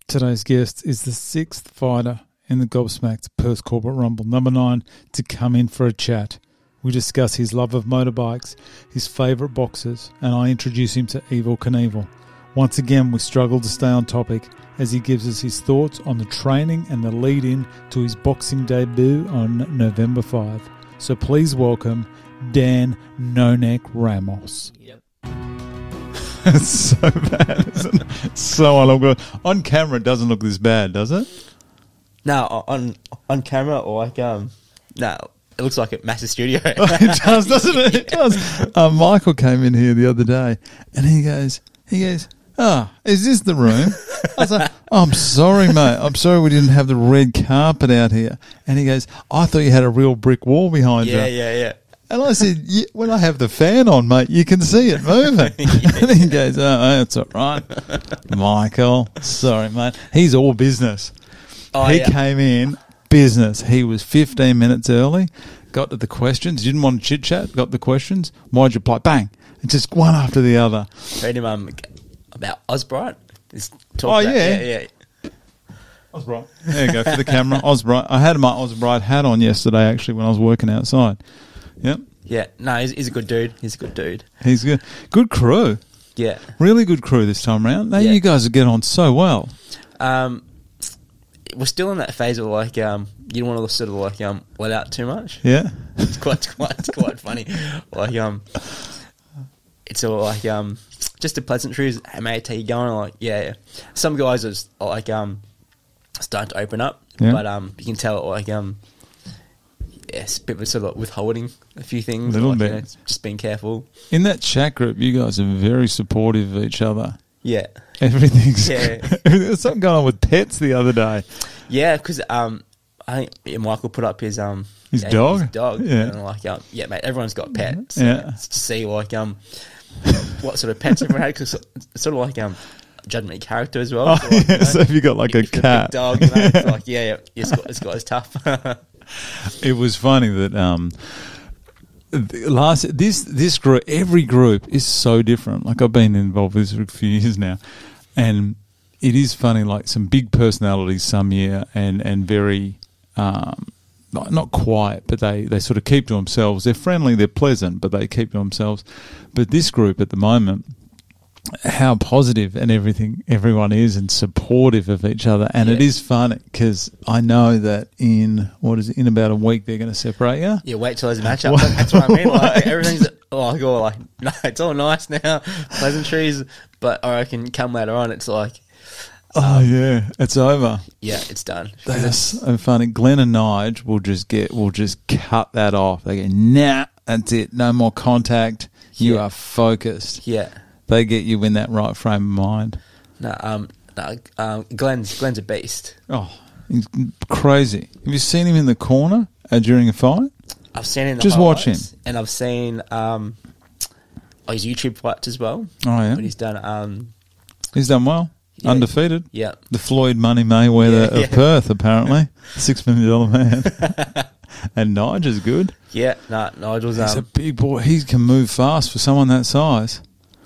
Today's guest is the sixth fighter in the Gobsmacked Perth Corporate Rumble, number 9, to come in for a chat. We discuss his love of motorbikes, his favourite boxers, and I introduce him to Evil Knievel. Once again, we struggle to stay on topic as he gives us his thoughts on the training and the lead-in to his boxing debut on November 5. So please welcome Dan No Neck Ramos. Yep. It's so bad, isn't it? So unlooked. On camera, it doesn't look this bad, does it? No, on camera or no, it looks like a massive studio. It does, doesn't it? It does. Michael came in here the other day, and he goes, is this the room? I was like, I'm sorry, mate. I'm sorry we didn't have the red carpet out here. And he goes, I thought you had a real brick wall behind you. Yeah. And I said, when I have the fan on, mate, you can see it moving. And he goes, that's all right. Michael, sorry, mate. He's all business. He came in business. He was 15 minutes early, got to the questions. Didn't want to chit-chat, got the questions. Why'd you play? Bang. And just one after the other. Read him about Osbright. Yeah. Osbright. There you go, for the camera. Osbright. I had my Osbright hat on yesterday, actually, when I was working outside. Yep. Yeah. No, he's a good dude. He's good. He's good. Good crew. Yeah. Really good crew this time around. Now you guys are getting on so well. We're still in that phase of you don't want to sort of let out too much. Yeah. It's quite funny. It's all just the pleasantries. Hey, mate, how you going? Yeah. Some guys are starting to open up, but you can tell it's a bit of sort of withholding a few things. A little bit. Just being careful. In that chat group, you guys are very supportive of each other. Yeah. Everything's... There's something going on with pets the other day. Yeah, because I think Michael put up his dog? His dog. Yeah. And mate, everyone's got pets. Yeah. It's to see what sort of pets everyone had, because it's sort of judgment character as well. So if you got a cat. Big dog, it's got his tough. It was funny that this group, every group is so different. I've been involved with this for a few years now, and it is funny. Some big personalities some year, and very not quiet, but they sort of keep to themselves. They're friendly, they're pleasant, but they keep to themselves. But this group at the moment, how positive and everyone is, and supportive of each other. And it is funny because I know that in about a week they're going to separate you. Yeah, wait till there's a matchup. That's what I mean. Everything's no, it's all nice now, pleasantries. But I reckon come later on, it's it's over. Yeah, it's done. That's so funny. Glenn and Nige will just cut that off. They go, nah, that's it. No more contact. You are focused. Yeah. They get you in that right frame of mind. Glenn's a beast. Oh, he's crazy. Have you seen him in the corner during a fight? I've seen him in the Just watch him. And I've seen his YouTube fights as well. Oh, yeah. But he's done well. Yeah. Undefeated. Yeah. The Floyd Money Mayweather of Perth, apparently. $6 million man. And Nigel's good. Yeah, Nigel's... He's a big boy. He can move fast for someone that size.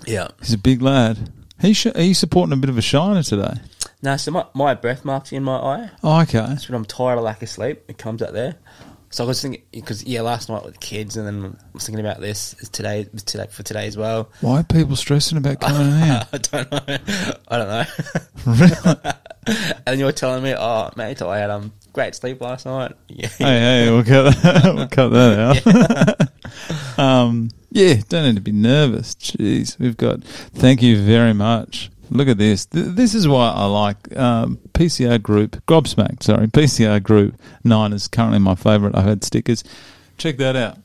Yeah. He's a big lad. He's supporting a bit of a shiner today. No, so my birthmark's in my eye. Oh, okay. That's when I'm tired of lack of sleep. It comes out there. So I was thinking, because last night with the kids, and then I was thinking about this today as well. Why are people stressing about coming in? I don't know. Really? And you were telling me, mate, I had great sleep last night. Yeah. Hey, we'll cut that out. Don't need to be nervous. Jeez, thank you very much. Look at this. This is why I like PCR Group, PCR Group 9 is currently my favourite. I've had stickers. Check that out.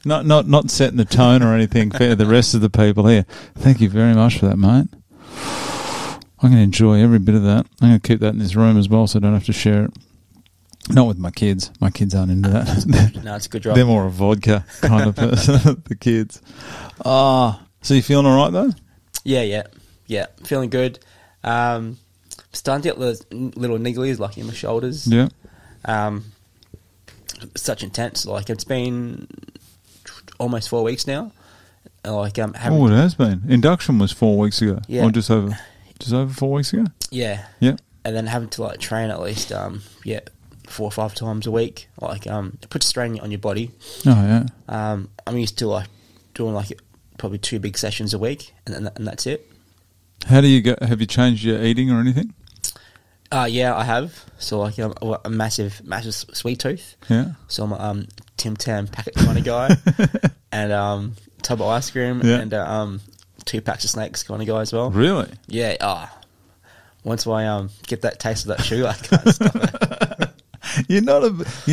Not setting the tone or anything for the rest of the people here. Thank you very much for that, mate. I'm going to enjoy every bit of that. I'm going to keep that in this room as well so I don't have to share it. Not with my kids. My kids aren't into that. No, it's a good job. They're more a vodka kind of person, the kids. So you feeling all right, though? Yeah, feeling good. Starting to get those little nigglies in my shoulders. Yeah. Such intense. It's been almost 4 weeks now. It has been. Induction was 4 weeks ago. Yeah. Or just over 4 weeks ago? Yeah. Yeah. and then having to like train at least 4 or 5 times a week, like it puts strain on your body. Oh yeah. I'm used to like doing like probably 2 big sessions a week, and that's it. How do you go? Have you changed your eating or anything? Yeah, I have. So like a massive sweet tooth. Yeah. So I'm a Tim Tam packet kind of guy, and tub of ice cream, and 2 packs of snakes kind of guy as well. Really? Yeah. Once I get that taste of that sugar, I can't stop it. You're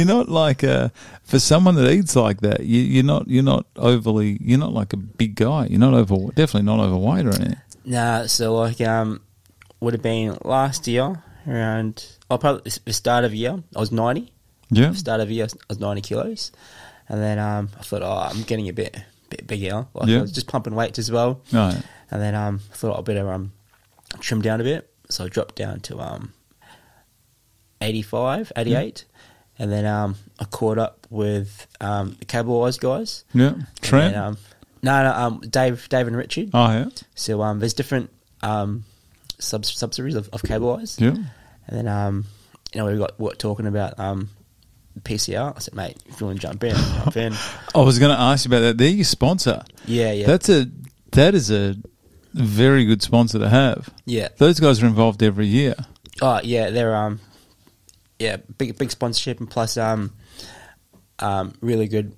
not like for someone that eats like that. You're not like a big guy. You're not definitely not overweight or anything. Nah. So like would have been last year around. Probably the start of the year. I was 90. Yeah. Start of the year, I was 90 kilos, and then I thought, I'm getting a bit bigger. Like I was just pumping weights as well. Oh, yeah. And then I thought I'd better trim down a bit. So I dropped down to 85, 88. And then I caught up with the Cable Wise guys. Yeah. Trent? No, Dave and Richard. Oh, yeah. So there's different subseries of Cable Wise. Yeah. And then, we got talking about PCR. I said, mate, if you want to jump in, jump in. I was going to ask you about that. They're your sponsor. Yeah. That is a very good sponsor to have. Yeah. Those guys are involved every year. Oh, yeah, they're big sponsorship, and plus really good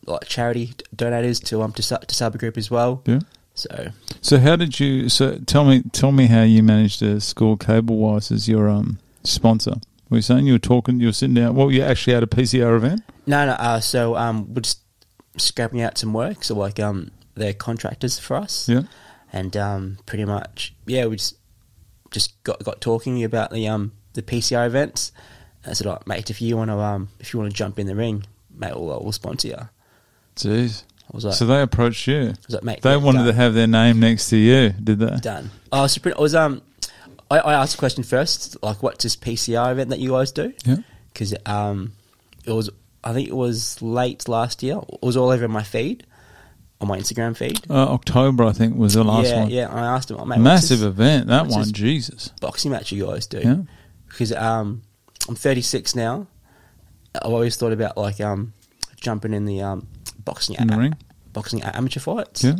like charity donators to Saber Group as well. Yeah. So how did you? So tell me how you managed to score Cable Wise as your sponsor. Were you saying you were sitting down? Well, you actually had a PCR event? No. So we're just scrapping out some work. So like they're contractors for us. Yeah. And pretty much, we just got talking about the PCR events. And I said, mate, if you want to jump in the ring, mate, we'll sponsor you. Jeez. I was like, so they approached you. I was like, mate, they wanted to have their name next to you, did they? Done. Oh, so I asked a question first, like, what's this PCR event that you guys do? Yeah. Because I think it was late last year. It was all over my feed, on my Instagram feed. October, I think, was the last one. Yeah. I asked him, mate, massive event, that one, Jesus. Boxing match you guys do? Yeah. Because I'm 36 now. I've always thought about like jumping in the boxing ring, boxing amateur fights. Yeah.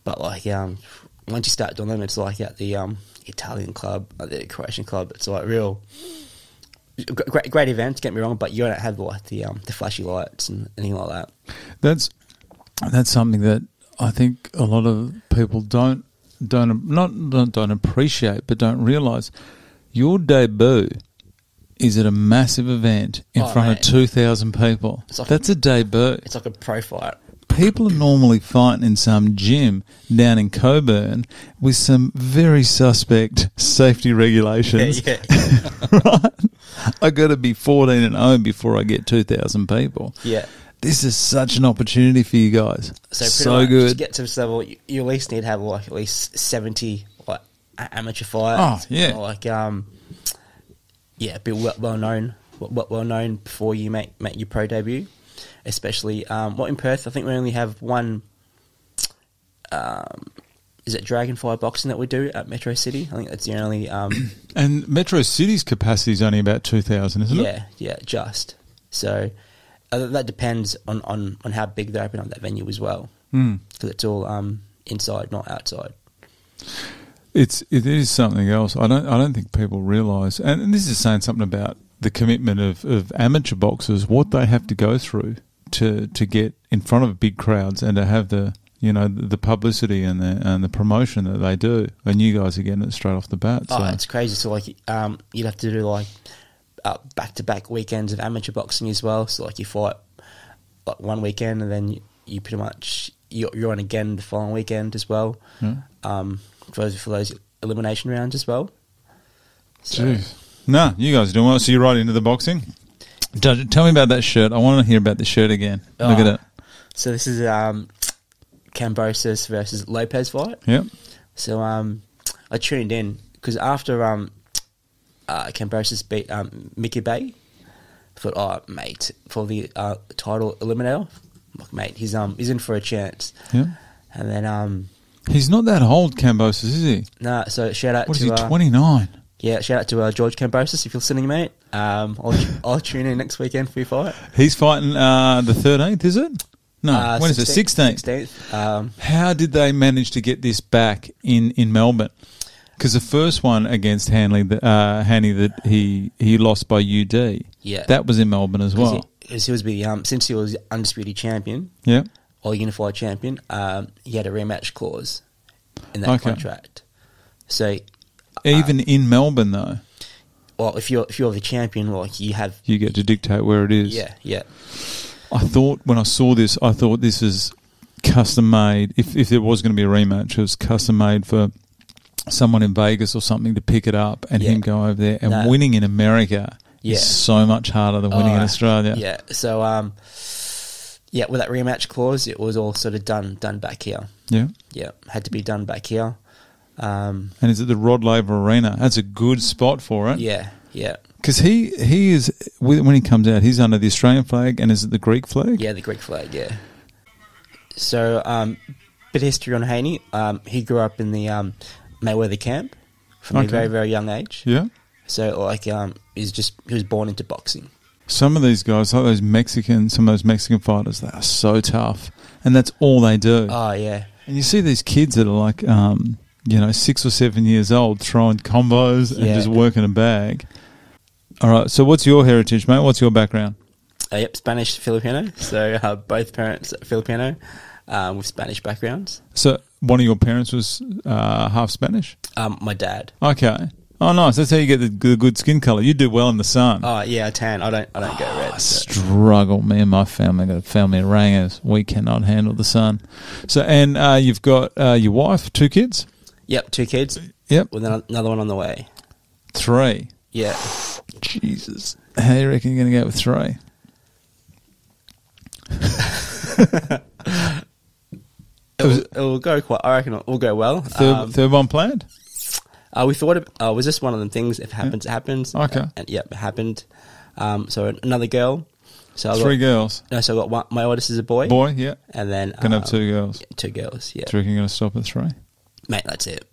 But like once you start doing them, it's like at the Italian club, the Croatian club. It's like real great event. Get me wrong, but you don't have like the flashy lights and anything like that. That's something that I think a lot of people don't appreciate, but don't realise. Your debut is at a massive event in front of 2,000 people. That's a debut. It's like a pro fight. People are normally fighting in some gym down in Coburn with some very suspect safety regulations. Yeah. Right? I got to be 14-0 before I get 2,000 people. Yeah. This is such an opportunity for you guys. So good. To get to this level, you at least need to have like at least 70 like amateur fights. Oh, yeah. Like be well known before you make your pro debut. Especially in Perth, I think we only have one. Is it Dragonfly Boxing that we do at Metro City? I think that's the only. And Metro City's capacity is only about 2,000, isn't it? Yeah, just. So that depends on how big they open up that venue as well, because it's all inside, not outside. It is something else. I don't think people realise, and this is saying something about the commitment of amateur boxers, what they have to go through to get in front of big crowds and to have the publicity and the promotion that they do. And you guys are getting it straight off the bat. So. Oh, it's crazy. So like you'd have to do like back-to-back weekends of amateur boxing as well. So like you fight like one weekend and then you pretty much you're on again the following weekend as well. Yeah. For those elimination rounds as well. So. Jeez. No, you guys are doing well. So you're right into the boxing. Tell me about that shirt. I want to hear about the shirt again. Look at it. So this is Cambosis versus Lopez fight. Yep. So I tuned in because after Cambosis beat Mickey Bay, I thought, mate, for the title eliminator, look, mate, he's in for a chance. Yeah. And then He's not that old, Cambosis, is he? Nah, so shout out what to... What is he, 29? Yeah, shout out to George Cambosis, if you're listening, mate. I'll tune in next weekend for your fight. He's fighting the 13th, is it? No, when 16th, is it? 16th. 16th. How did they manage to get this back in Melbourne? Because the first one against Hanley that he lost by UD, that was in Melbourne as well. He was since he was undisputed champion, or unified champion, he had a rematch clause in that contract. So even in Melbourne, though. Well, if you're the champion, like you get to dictate where it is. Yeah. I thought when I saw this, this is custom made. If there was going to be a rematch, it was custom made for someone in Vegas or something to pick it up and him go over there. And winning in America is so much harder than winning in Australia. Yeah. So with that rematch clause, it was all sort of done back here. Yeah. Yeah, had to be done back here. And is it the Rod Laver Arena? That's a good spot for it. Yeah. Because he is, when he comes out, he's under the Australian flag, and is it the Greek flag? Yeah, the Greek flag, yeah. So, bit of history on Haney. He grew up in the Mayweather camp from a very, very young age. Yeah. So, he was born into boxing. Some of these guys, like some of those Mexican fighters, they are so tough, and that's all they do. Oh, yeah. And you see these kids that are like, 6 or 7 years old, throwing combos and just working a bag. All right, so what's your heritage, mate? What's your background? Spanish Filipino. So both parents are Filipino with Spanish backgrounds. So one of your parents was half Spanish? My dad. Okay. Oh, nice. That's how you get the good skin colour. You do well in the sun. Oh, yeah, I tan. I don't go red. I struggle. Me and my family got a family of rangers. We cannot handle the sun. So, and you've got your wife, 2 kids? Yep, 2 kids. Yep. With another one on the way. 3? Yeah. Jesus. How do you reckon you're going to go with 3? It will go quite. I reckon it will go well. Third one planned? We thought it was just one of them things. If it happens, it happens. Okay. And it happened. So another girl. So 3 girls. No, so I got one. My oldest is a boy. Boy, yeah. And then gonna have 2 girls. 2 girls. Yeah. Do you reckon you're going to stop at 3? Mate, that's it.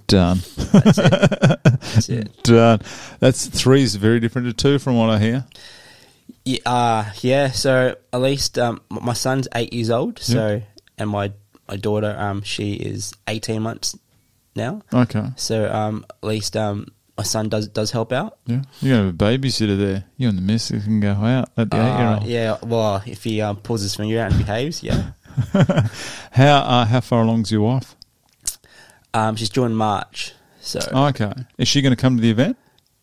Done. That's it. Done. That's 3 is very different to 2 from what I hear. Yeah. So at least my son's 8 years old. So and my daughter she is 18 months now. Okay. So at least my son does help out. Yeah. You have a babysitter there. You and the missus can go out at the 8-year-old. Yeah. Well, if he pulls his finger out and behaves, yeah. How far along's your wife? She's due in March. So okay. Is she going to come to the event?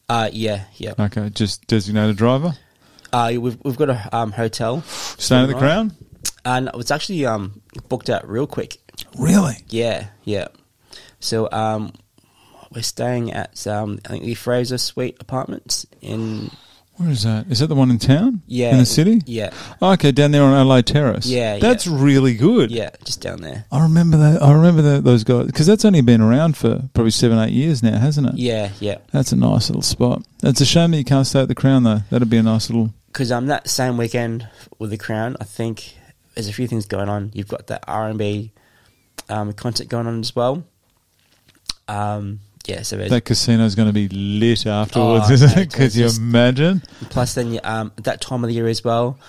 Yeah. Okay. Just designated driver. We've got a hotel. Staying at the Crown? And it's actually booked out real quick. Really? Yeah. So we're staying at I think the Fraser Suite Apartments in. Where is that? Is that the one in town? Yeah. In the city? Yeah. Oh, okay, down there on Adelaide Terrace. Yeah. That's really good. Yeah, just down there. I remember that. Those guys, because that's only been around for probably 7-8 years now, hasn't it? Yeah. That's a nice little spot. It's a shame that you can't stay at the Crown though. That'd be a nice little. Because that same weekend with the Crown, I think there's a few things going on. You've got that R&B concert going on as well. Yeah, so that casino's going to be lit afterwards, isn't it? Because you imagine. Plus, then at that time of the year as well,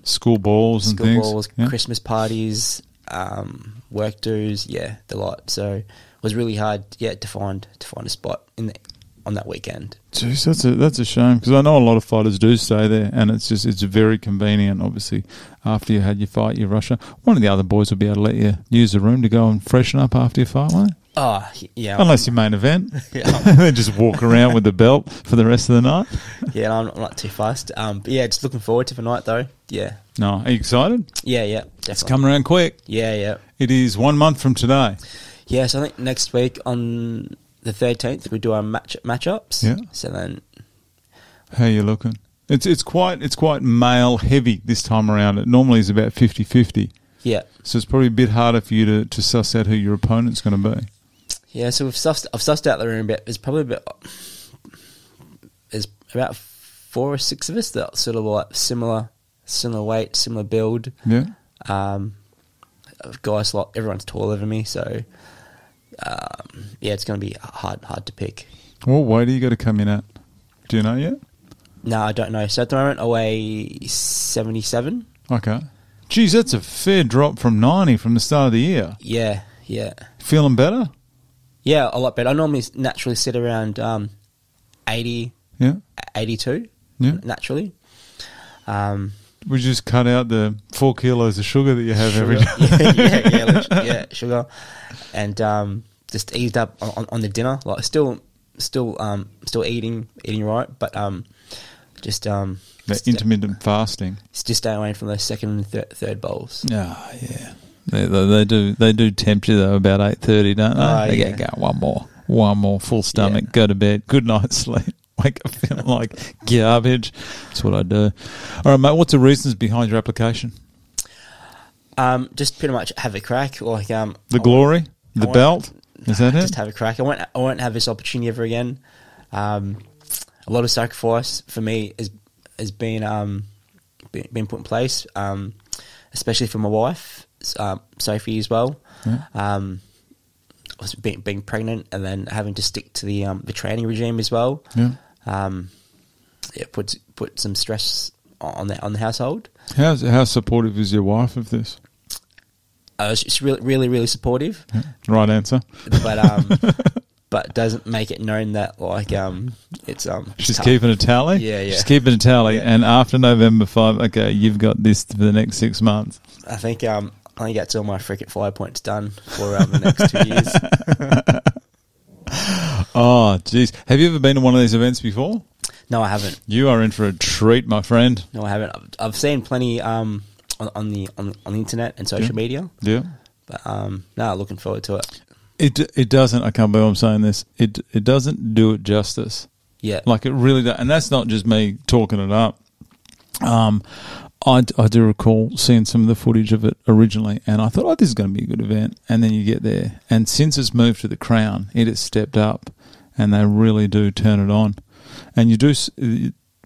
school balls and things, Christmas parties, work dues, the lot. So it was really hard, to find a spot on that weekend. Jeez, that's a shame because I know a lot of fighters do stay there, and it's very convenient. Obviously, after you had your fight, you rush. One of the other boys will be able to let you use the room to go and freshen up after your fight, won't they? Oh, yeah. Unless your main event. Then just walk around with the belt for the rest of the night. Yeah, I'm not too fast. But yeah, just looking forward to the night though. Yeah. No, are you excited? Yeah, definitely. It's coming around quick. Yeah. It is 1 month from today. Yeah, so I think next week on the 13th we do our matchups. Yeah. So then. How are you looking? It's quite male heavy this time around. It normally is about 50-50. Yeah. So it's probably a bit harder for you to suss out who your opponent's going to be. Yeah, so I've sussed out the room a bit. There's about 4 or 6 of us that sort of like similar weight, similar build. Yeah. I guys, like everyone's taller than me, so it's going to be hard to pick. What weight are you got to come in at? Do you know yet? No, I don't know. So at the moment, I weigh 77. Okay. Geez, that's a fair drop from 90 from the start of the year. Yeah. Feeling better? Yeah, a lot better. I normally naturally sit around 80, 82, naturally. We just cut out the 4 kilos of sugar that you have every day. Yeah, sugar. And just eased up on the dinner. Like still eating right, but just that intermittent fasting. Just stay away from those second and third bowls. Oh, yeah. They do tempt you though about 8:30, don't they? They go one more full stomach, go to bed, good night's sleep. Wake up feeling like garbage. That's what I do. All right, mate. What's the reasons behind your application? Just pretty much have a crack. Like the glory, the belt. Is that it? Just have a crack. I won't have this opportunity ever again. A lot of sacrifice for me has been put in place, especially for my wife, Sophie as well. Yeah. Was being pregnant and then having to stick to the training regime as well. Yeah. Put some stress on the household. How supportive is your wife of this? She's really supportive. Yeah. Right answer. But doesn't make it known that it's she's keeping a tally. Yeah. She's keeping a tally, and after November 5, okay, you've got this for the next 6 months. I think that's all my cricket 5 points done for the next 2 years. Oh, jeez. Have you ever been to one of these events before? No, I haven't. You are in for a treat, my friend. No, I haven't. I've seen plenty on the internet and social media. Yeah. But looking forward to it. It doesn't. I can't believe I'm saying this. It doesn't do it justice. Yeah. Like it really does, and that's not just me talking it up. I do recall seeing some of the footage of it originally, and I thought, this is going to be a good event. And then you get there, and since it's moved to the Crown, it has stepped up, and they really do turn it on. And you do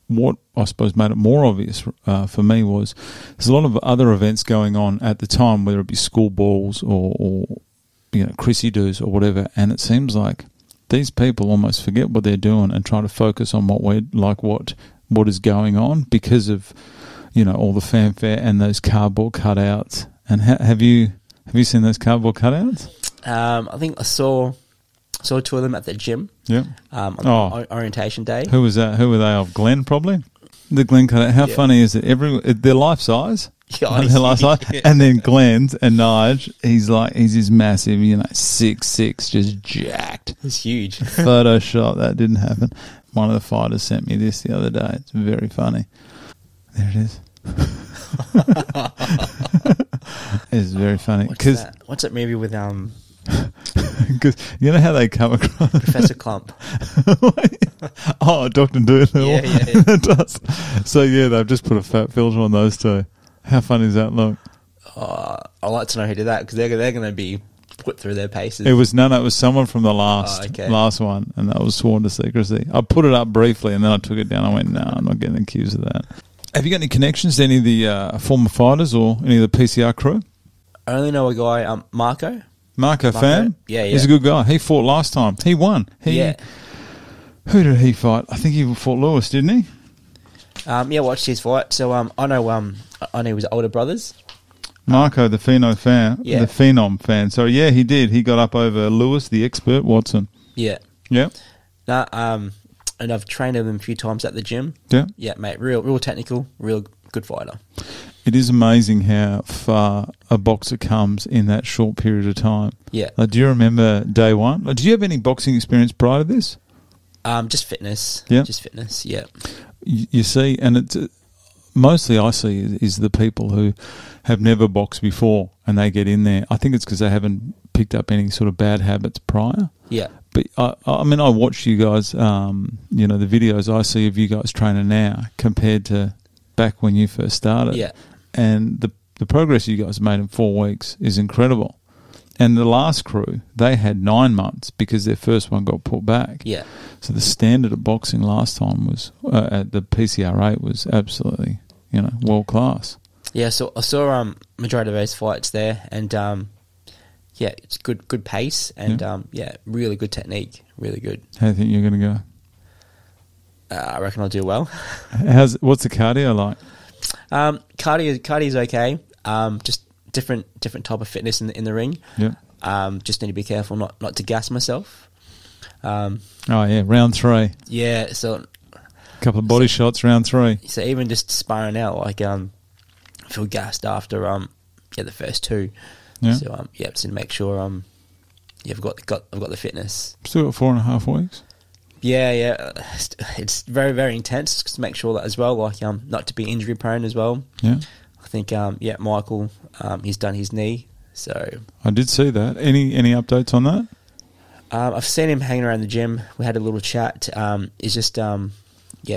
what I suppose made it more obvious for me was there's a lot of other events going on at the time, whether it be school balls or Chrissy doos or whatever, and it seems like these people almost forget what they're doing and try to focus on what is going on because of all the fanfare and those cardboard cutouts. And have you seen those cardboard cutouts? I think I saw 2 of them at the gym. Yeah. On orientation day. Who was that? Who were they of? Glenn, probably. The Glenn cutout. How funny is it? They're life size. Yeah, they're life size. Yeah. And then Glenn's and Nige, he's this massive, 6'6", just jacked. He's huge. Photoshop. That didn't happen. One of the fighters sent me this the other day. It's very funny. There it is. It's very funny. What's that movie with Because you know how they come across Professor Clump. Dr. Doolittle. Yeah. It does. So they've just put a fat filter on those 2. How funny does that look? I'd like to know who did that because they're going to be put through their paces. It was someone from the last one, and that was sworn to secrecy. I put it up briefly and then I took it down. I went, no, I'm not getting accused of that. Have you got any connections to any of the former fighters or any of the PCR crew? I only know a guy, Marco. Marco fan? Yeah. He's a good guy. He fought last time. He won. Who did he fight? I think he fought Lewis, didn't he? Watched his fight. So I know he was older brothers. Marco, the Phenom fan. Yeah. The Phenom fan. So, he did. He got up over Lewis, the expert, Watson. Yeah. Yeah. And I've trained him a few times at the gym. Yeah. Yeah, mate. Real technical, real good fighter. It is amazing how far a boxer comes in that short period of time. Yeah. Do you remember day one? Do you have any boxing experience prior to this? Just fitness. Yeah. Just fitness, yeah. You see, and it's mostly I see is the people who have never boxed before and they get in there. I think it's because they haven't picked up any sort of bad habits prior. Yeah. But I watch you guys, the videos I see of you guys training now compared to back when you first started. Yeah. And the progress you guys made in 4 weeks is incredible. And the last crew, they had 9 months because their first one got put back. Yeah. So the standard of boxing last time was at the PCR8 was absolutely, world class. Yeah, so I saw majority of those fights there, and yeah, it's good pace, and really good technique, really good. How do you think you're going to go? I reckon I'll do well. What's the cardio like? Cardio's okay. Just different type of fitness in the ring. Yeah. Just need to be careful not to gas myself. Round 3. Yeah, so A couple of body shots, round 3. So even just sparring out, like I feel gassed after the first 2. Yeah. So just to make sure I've got the fitness. Still got 4.5 weeks. Yeah. It's very, very intense to make sure that as well, like not to be injury prone as well. Yeah. I think Michael, he's done his knee, so I did see that. Any updates on that? I've seen him hanging around the gym. We had a little chat. He's just to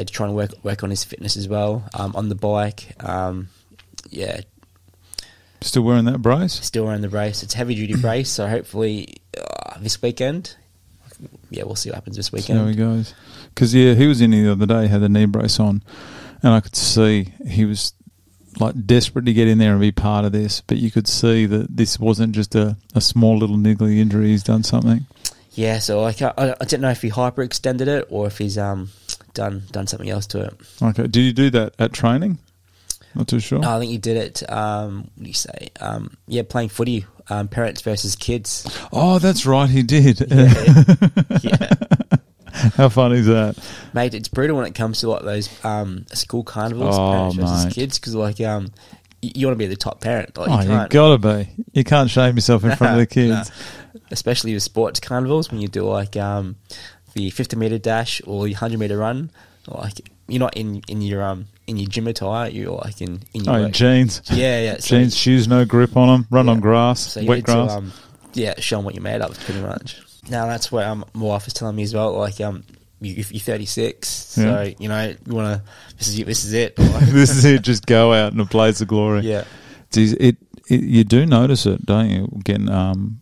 try and work on his fitness as well. On the bike, Still wearing that brace? Still wearing the brace. It's heavy duty brace, so hopefully this weekend. Yeah, we'll see what happens this weekend. See how he goes. Because he was in here the other day, had the knee brace on, and I could see he was like desperate to get in there and be part of this. But you could see that this wasn't just a small little niggly injury. He's done something. Yeah, so I didn't know if he hyperextended it or if he's done something else to it. Okay, did you do that at training? Not too sure. No, I think he did it. What do you say? Playing footy, parents versus kids. Oh, that's right, he did. Yeah. How funny is that, mate? It's brutal when it comes to like those school carnivals, parents versus kids, because like you want to be the top parent. Like, you gotta be. You can't shame yourself in front of the kids, especially with sports carnivals when you do like the 50-meter dash or your 100-meter run. Like you're not in your gym attire. You're like in your jeans. Yeah. Jeans, shoes, no grip on them. Run on grass, so wet grass. To, show them what you're made of, pretty much. Now that's what my wife was telling me as well. Like you're 36, so you want to. This is it. Like, this is it. Just go out in a blaze of glory. Yeah. It you do notice it, don't you? Again,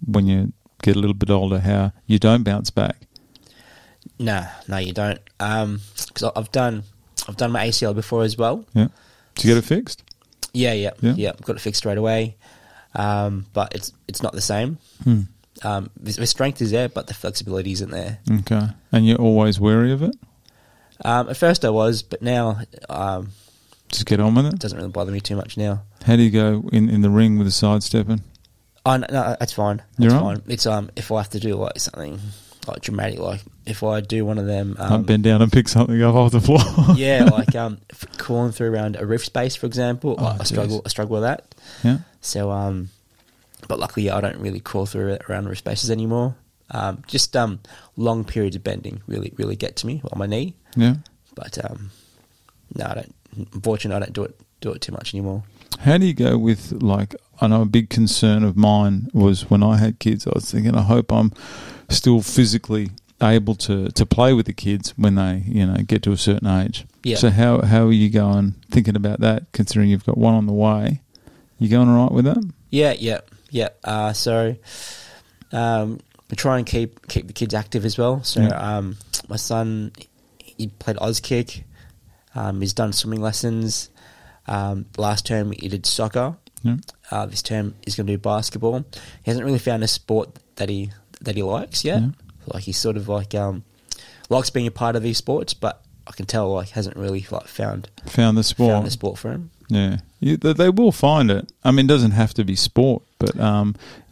when you get a little bit older, how you don't bounce back. No, you don't. Because I've done my ACL before as well. Yeah. Did you get it fixed? Yeah. Got it fixed straight away. But it's not the same. The strength is there, but the flexibility isn't there. Okay. And you're always wary of it? At first I was, but now just get on with it? It doesn't really bother me too much now. How do you go in the ring with the sidestepping? Oh, no, that's fine. You're fine. right? It's if I have to do like something like dramatic, like if I do one of them, bend down and pick something up off the floor. Yeah, like crawling through around a roof space, for example. I struggle with that. Yeah. So but luckily I don't really crawl through around roof spaces anymore. Just long periods of bending really get to me on my knee. Yeah. But no, I don't. Unfortunately, I don't do it too much anymore. How do you go with, like, I know a big concern of mine was when I had kids, I was thinking, I hope I'm still physically able to play with the kids when they, get to a certain age. Yeah. So how are you going, thinking about that, considering you've got one on the way? You going all right with that? Yeah. So we try and keep the kids active as well. So my son, he played Auskick. He's done swimming lessons. Last term he did soccer. Yeah. This term he's going to do basketball. He hasn't really found a sport that he likes yet. Yeah. Like he's sort of like likes being a part of these sports, but I can tell like hasn't really like found the sport for him. Yeah, they will find it. I mean, it doesn't have to be sport, but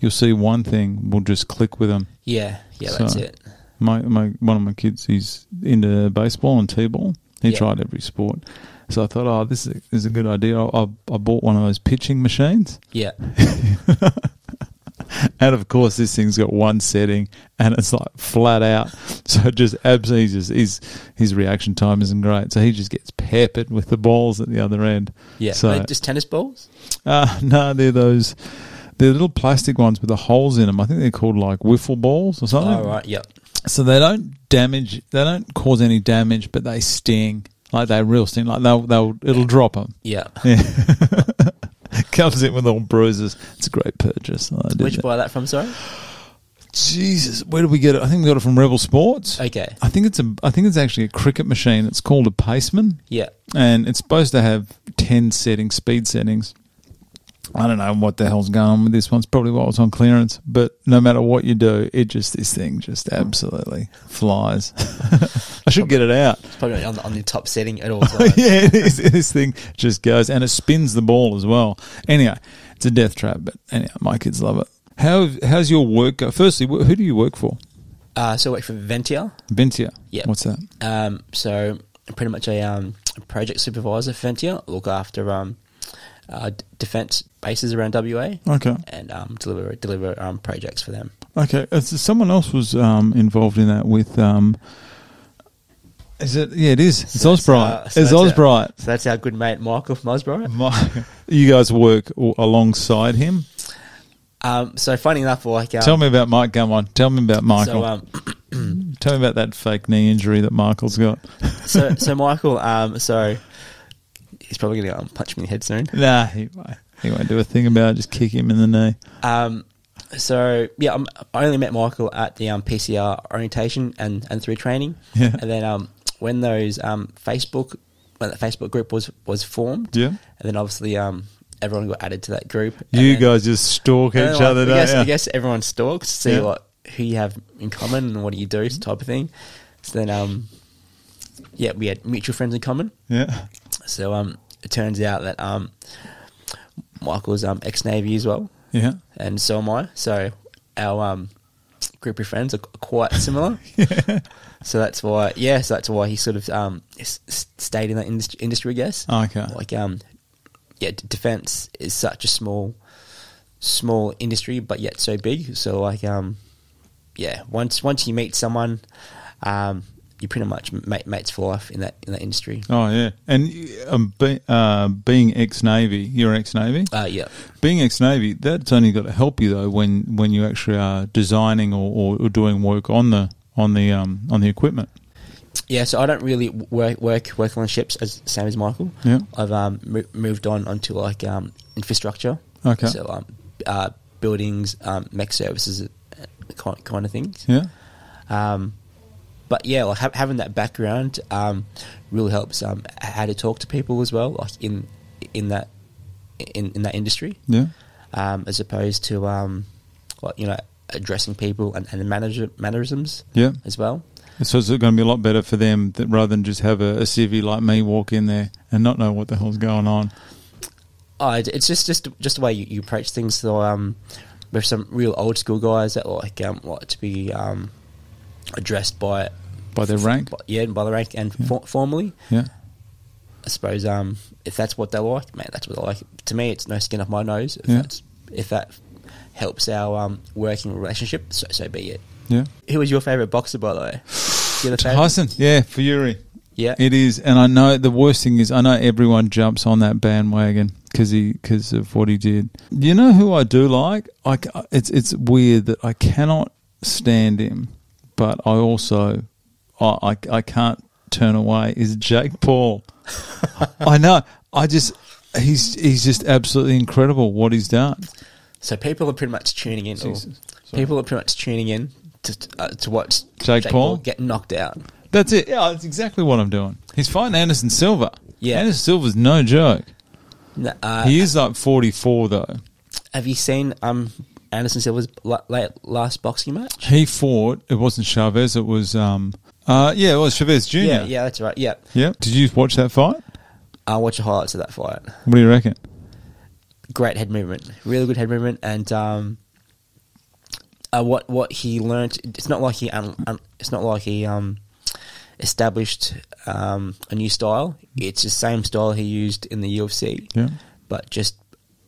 you'll see one thing will just click with them. Yeah, so that's it. My one of my kids, he's into baseball and t-ball. He tried every sport. So I thought, this is a good idea. I bought one of those pitching machines. Yeah. And of course, this thing's got one setting, and it's like flat out. So it just absolutely his reaction time isn't great. So he just gets peppered with the balls at the other end. Yeah. So, are they just tennis balls? No, they're little plastic ones with the holes in them. I think they're called like wiffle balls or something. Oh right, yep. So they don't cause any damage, but they sting. Like they real sting. Like it'll drop them. Yeah. Comes in with all bruises. It's a great purchase. Where'd you buy that from, sorry? Jesus, where did we get it? I think we got it from Rebel Sports. Okay. I think it's actually a cricket machine. It's called a Paceman. Yeah. And it's supposed to have 10 speed settings. I don't know what the hell's going on with this one. It's probably while it's on clearance. But no matter what you do, this thing just absolutely flies. I should get it out. It's probably on the top setting at all times. Yeah, it is. This thing just goes, and it spins the ball as well. Anyway, it's a death trap, but anyhow, my kids love it. How's your work go? Firstly, who do you work for? So I work for Ventia. Ventia? Yeah. What's that? So I'm pretty much a project supervisor for Ventia. I look after defence bases around WA. Okay. And deliver projects for them. Okay. Someone else was involved in that with... Is it? Yeah, it is. It's Osbright. It's Osbright. So that's our good mate Michael from Osbright. You guys work alongside him? So funny enough, tell me about Mike. Come on, tell me about Michael. Tell me about that fake knee injury that Michael's got. so Michael, so he's probably going to punch me in the head soon. Nah, he won't do a thing about it. Just kick him in the knee. So yeah, I only met Michael at the PCR orientation and through training. Yeah. And then when those when that Facebook group was formed. Yeah. And then obviously everyone got added to that group. You guys just stalk each other, don't you? I guess everyone stalks to see who you have in common and what do you do, type of thing. So then, we had mutual friends in common. Yeah. So it turns out that Michael's ex-Navy as well. Yeah. And so am I. So our group of friends are quite similar. Yeah. So that's why. Yeah. So that's why he sort of stayed in that industry, I guess. Okay. Defence is such a small industry, but yet so big. So once you meet someone, you pretty much mates for life in that industry. Oh yeah, and being ex-Navy, you're ex-Navy. Yeah. Being ex-Navy, that's only got to help you though when you actually are designing or doing work on the equipment. Yeah, so I don't really work on ships as same as Michael. Yeah, I've moved onto infrastructure. Okay. So buildings, mech services, kind of things. Yeah. But yeah, having that background really helps how to talk to people as well, like in that industry. Yeah. As opposed to addressing people and the mannerisms. Yeah. As well. So it's going to be a lot better for them rather than just have a civvy like me walk in there and not know what the hell's going on. It's just the way you approach things. So there's some real old school guys that like to be addressed by their rank. By the rank and formally. Yeah. I suppose if that's what they like, man, that's what they like. To me, it's no skin off my nose. If that helps our working relationship, so be it. Yeah. Who was your favourite boxer, by the way? Tyson. Yeah, Fury. Yeah. It is, and I know the worst thing is I know everyone jumps on that bandwagon because of what he did. You know who I do like? It's weird that I cannot stand him, but I also I can't turn away. Is Jake Paul? I know. He's just absolutely incredible what he's done. So people are pretty much tuning in. People are pretty much tuning in to watch Jake Paul get knocked out. That's it. Yeah, that's exactly what I'm doing. He's fighting Anderson Silva. Yeah. Anderson Silva's no joke. He is like 44 though. Have you seen Anderson Silva's last boxing match? He fought. It wasn't Chavez. It was it was Chavez Jr. Yeah, that's right. Yeah. Yeah. Did you watch that fight? I watched the highlights of that fight. What do you reckon? Great head movement, really good head movement, and what he learnt. It's not like he established a new style. It's the same style he used in the UFC. Yeah, but just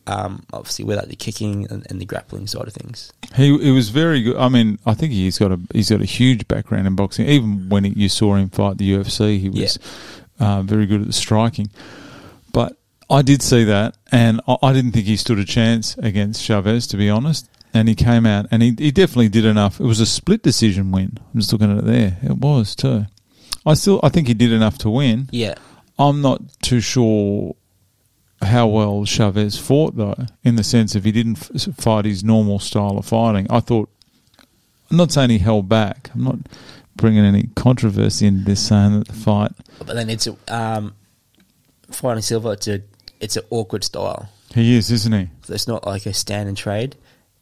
obviously without the kicking and the grappling side of things. He was very good. I mean, I think he's got a huge background in boxing. Even when you saw him fight the UFC, he was very good at the striking. But I did see that, and I didn't think he stood a chance against Chavez, to be honest. And he came out, and he definitely did enough. It was a split decision win. I'm just looking at it there. It was too. I think he did enough to win. Yeah. I'm not too sure how well Chavez fought, though, in the sense if he didn't fight his normal style of fighting. I'm not saying he held back. I'm not bringing any controversy into this, saying that the fight. But then it's fighting Silva. It's an awkward style. He is, isn't he? So it's not like a stand and trade.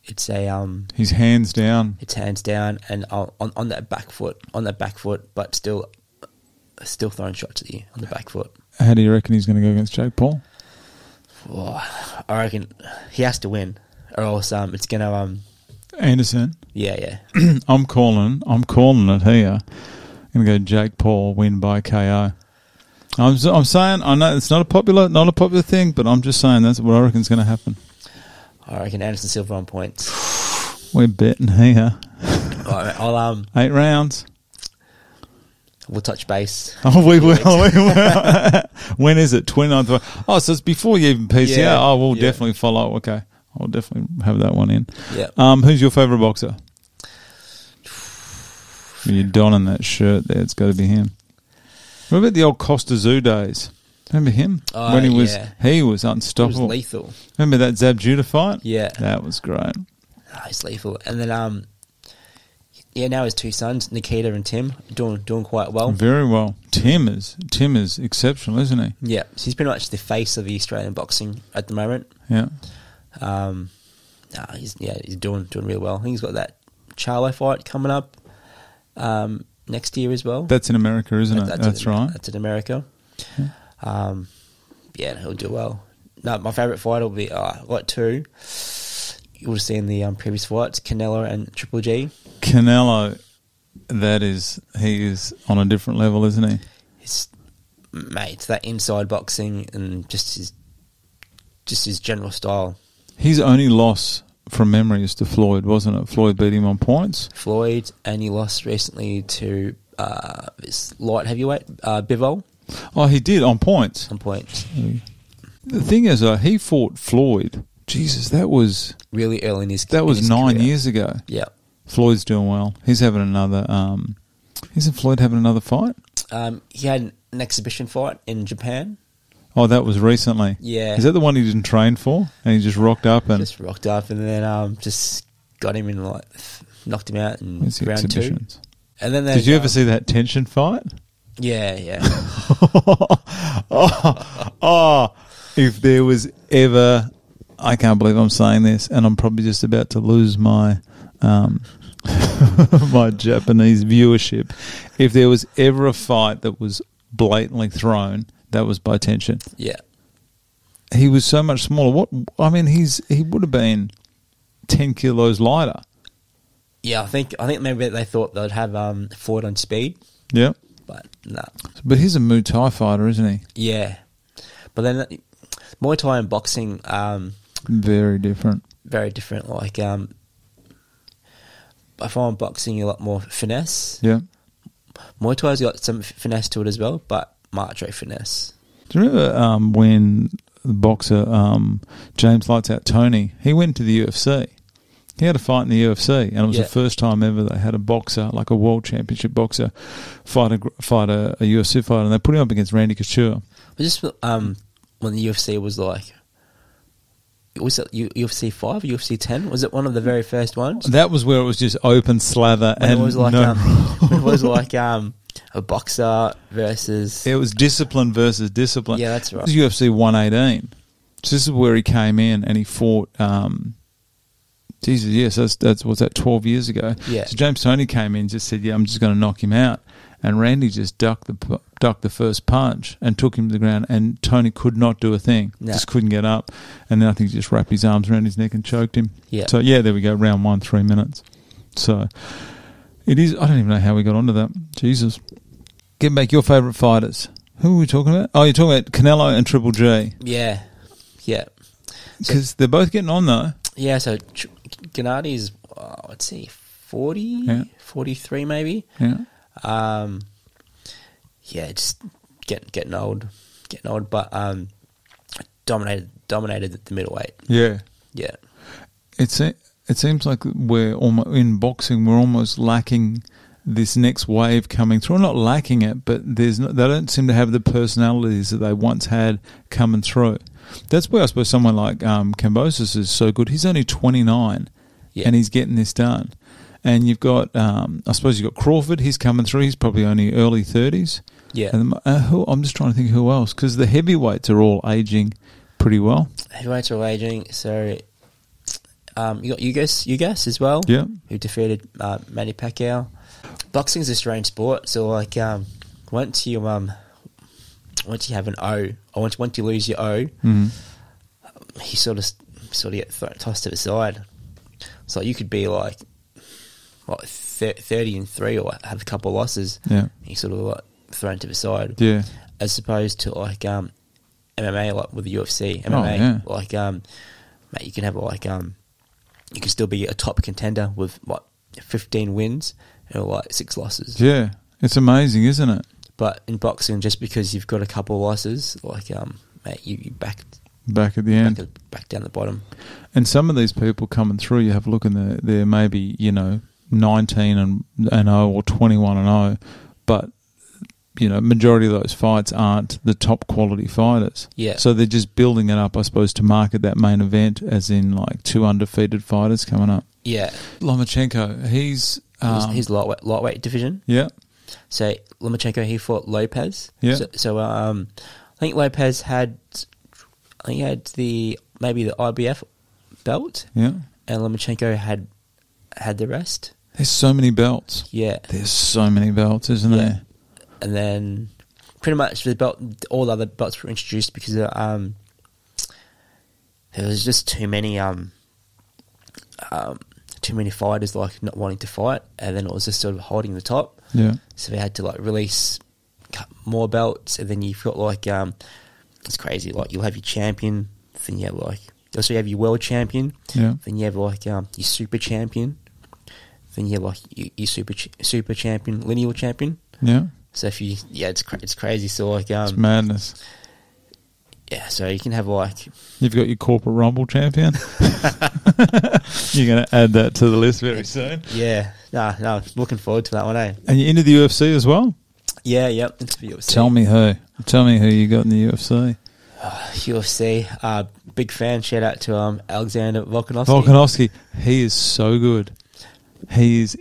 It's a He's hands down. It's hands down and on that back foot, but still throwing shots at you on the back foot. How do you reckon he's going to go against Jake Paul? Oh, I reckon he has to win, or else it's going to Anderson. Yeah. I'm calling it here. I'm going to go Jake Paul win by KO. I'm saying, I know it's not a popular thing, but I'm just saying that's what I reckon is going to happen. I reckon Anderson Silva on points. We're betting here. All right, I'll 8 rounds. We'll touch base. Oh, we will. When is it? 29th. Oh, so it's before you even PCR. Yeah, Oh, we'll definitely follow. Okay, I'll definitely have that one in. Yeah. Who's your favourite boxer? You're donning that shirt there. It's got to be him. What about the old Costa Zoo days? Remember him? When he was unstoppable. He was lethal. Remember that Zab Judah fight? Yeah. That was great. He's lethal. And then now his 2 sons, Nikita and Tim, doing quite well. Very well. Tim is exceptional, isn't he? Yeah. So he's pretty much the face of the Australian boxing at the moment. Yeah. He's doing real well. I think he's got that Charlo fight coming up next year as well. That's in America, isn't it? That's right. That's in America. Yeah. He'll do well. No, my favourite fight will be like 2. You would have seen the previous fights, Canelo and Triple G. Canelo, he is on a different level, isn't he? It's that inside boxing and just his general style. His only loss from memory is to Floyd, wasn't it? Floyd beat him on points. Floyd, and he lost recently to this light heavyweight, Bivol. Oh, he did, on points. On points. The thing is, he fought Floyd. Jesus, that was... really early in his career. That was 9 career. years ago. Yeah. Floyd's doing well. He's having another... isn't Floyd having another fight? He had an exhibition fight in Japan. Oh, that was recently? Yeah. Is that the one he didn't train for? And he just rocked up and... Just rocked up and then just got him in, knocked him out in round 2. And then did you ever see that tension fight? Yeah. If there was ever... I can't believe I'm saying this, and I'm probably just about to lose my my Japanese viewership. If there was ever a fight that was blatantly thrown, that was by tension. Yeah. He was so much smaller. He would have been 10 kilos lighter. Yeah, I think maybe they thought they'd have Floyd on speed. Yeah. But no. But he's a Muay Thai fighter, isn't he? Yeah. But then Muay Thai and boxing... very different. Very different. I find boxing a lot more finesse. Yeah. Muay Thai's got some finesse to it as well, but much finesse. Do you remember when the boxer James Lights Out Tony, he went to the UFC. He had a fight in the UFC, and it was the first time ever they had a boxer, like a world championship boxer, fight a UFC fighter, and they put him up against Randy Couture. But just when the UFC was was it UFC 5 or UFC 10? Was it one of the very first ones? That was where it was just open slather and it was like no it was like a boxer versus... It was discipline versus discipline. Yeah, that's right. It was UFC 118. So this is where he came in and he fought... Jesus, yes, that's what's that, 12 years ago. Yeah. So James Toney came in and just said, I'm just going to knock him out. And Randy just ducked the first punch and took him to the ground, and Tony could not do a thing. No. Just couldn't get up. And then I think he just wrapped his arms around his neck and choked him. Yeah. So, there we go, round 1, 3 minutes. So, it is, I don't even know how we got onto that. Jesus. Get back your favourite fighters. Who are we talking about? Oh, you're talking about Canelo and Triple G. Yeah. Because they're both getting on, though. Yeah, so Gennadi's, let's see, 40, 43 maybe. Yeah. Just getting old, but dominated the middleweight. Yeah. It seems like we're almost in boxing. We're almost lacking this next wave coming through. Not lacking it, but they don't seem to have the personalities that they once had coming through. That's where I suppose someone like Kambosos is so good. He's only 29, and he's getting this done. And you've got, I suppose you've got Crawford. He's coming through. He's probably only early 30s. Yeah. And I'm just trying to think who else, because the heavyweights are all aging pretty well. Heavyweights are aging, so you got Ugas as well. Yeah. Who defeated Manny Pacquiao. Boxing's a strange sport, so like once you have an O, or once you lose your O, you sort of get tossed to the side. So you could be like 30-3 or have a couple of losses. Yeah. You sort of like thrown to the side. Yeah. As opposed to like MMA, like with the UFC. MMA, like mate, you can have like you can still be a top contender with what 15 wins and like 6 losses. Yeah, it's amazing, isn't it? But in boxing, just because you've got a couple of losses, like mate, you back at the end, back down the bottom. And some of these people coming through, you have a look and they're maybe 19 and 0 or 21 and 0, but majority of those fights aren't the top quality fighters. Yeah. So they're just building it up, I suppose, to market that main event, as in like 2 undefeated fighters coming up. Yeah. Lomachenko, he's lightweight division. Yeah. So Lomachenko, he fought Lopez. Yeah. So I think Lopez had the IBF belt. Yeah. And Lomachenko had the rest. There's so many belts. Yeah. There's so many belts, isn't there? And then pretty much all the other belts were introduced because there was just too many fighters like not wanting to fight, and then it was just sort of holding the top. Yeah. So they had to like release more belts, and then you've got like it's crazy. Like you'll have your champion, then you have like you also have your world champion. Yeah. Then you have like your super champion. Then you have like your super champion, lineal champion. Yeah. So if it's crazy. So like it's madness. Yeah, so you can have like you've got your corporate rumble champion. You're going to add that to the list very soon. Yeah, no, looking forward to that one, eh? And you're into the UFC as well. Yeah, yep, into the UFC. Tell me who you got in the UFC. UFC, big fan. Shout out to Alexander Volkanovski. Volkanovski, he is so good. He is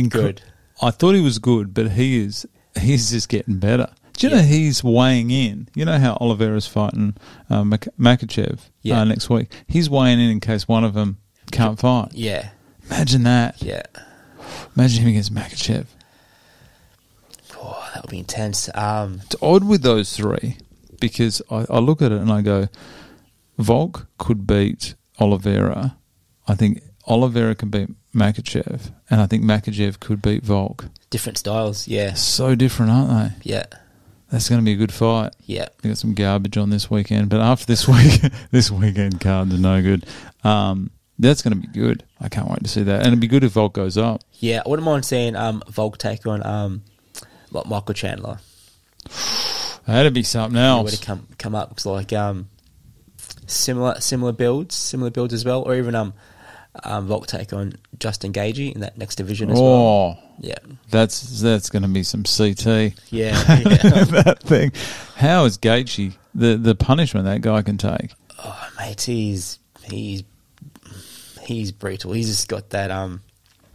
good. I thought he was good, but he's just getting better. Do you know he's weighing in? You know how Oliveira's fighting Makachev next week? He's weighing in case one of them can't fight. Yeah. Imagine that. Yeah. Imagine him against Makachev. Oh, that would be intense. It's odd with those three because I look at it and I go, Volk could beat Oliveira. I think Oliveira can beat Makachev, and I think Makachev could beat Volk. Different styles, yeah. So different, aren't they? Yeah. That's going to be a good fight. Yeah. We got some garbage on this weekend, but after this week, this weekend cards are no good. That's going to be good. I can't wait to see that. And it'd be good if Volk goes up. Yeah, I wouldn't mind seeing Volk take on Michael Chandler. That'd be something else. Would have come up because like similar builds as well, or even Volk take on Justin Gaethje in that next division as well. Oh, yeah, that's going to be some CT. Yeah, that thing. How is Gaethje the punishment that guy can take? Oh, mate, he's brutal. He's just got that.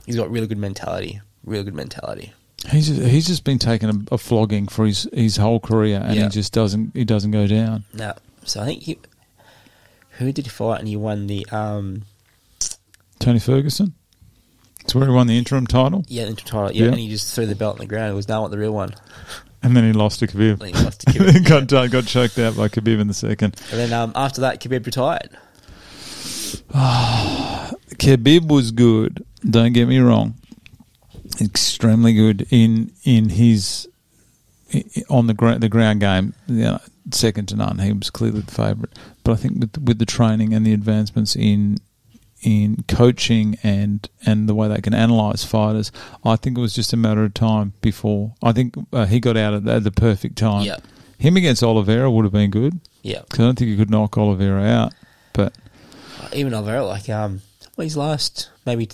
He's got really good mentality. Really good mentality. He's just been taking a flogging for his whole career, and he just doesn't go down. No, so I think who did he fight and he won the Tony Ferguson. That's where he won the interim title. Yeah, the interim title. Yeah, and he just threw the belt on the ground. It was now the real one. And then he lost to Khabib. Got choked out by Khabib in the second. And then after that, Khabib retired. Khabib was good. Don't get me wrong. Extremely good in his on the ground game. Second to none. He was clearly the favourite. But I think with the training and the advancements in coaching and the way they can analyse fighters, I think it was just a matter of time before. I think he got out at the perfect time. Yep. Him against Oliveira would have been good. Yeah, because I don't think he could knock Oliveira out. But even Oliveira, like his last maybe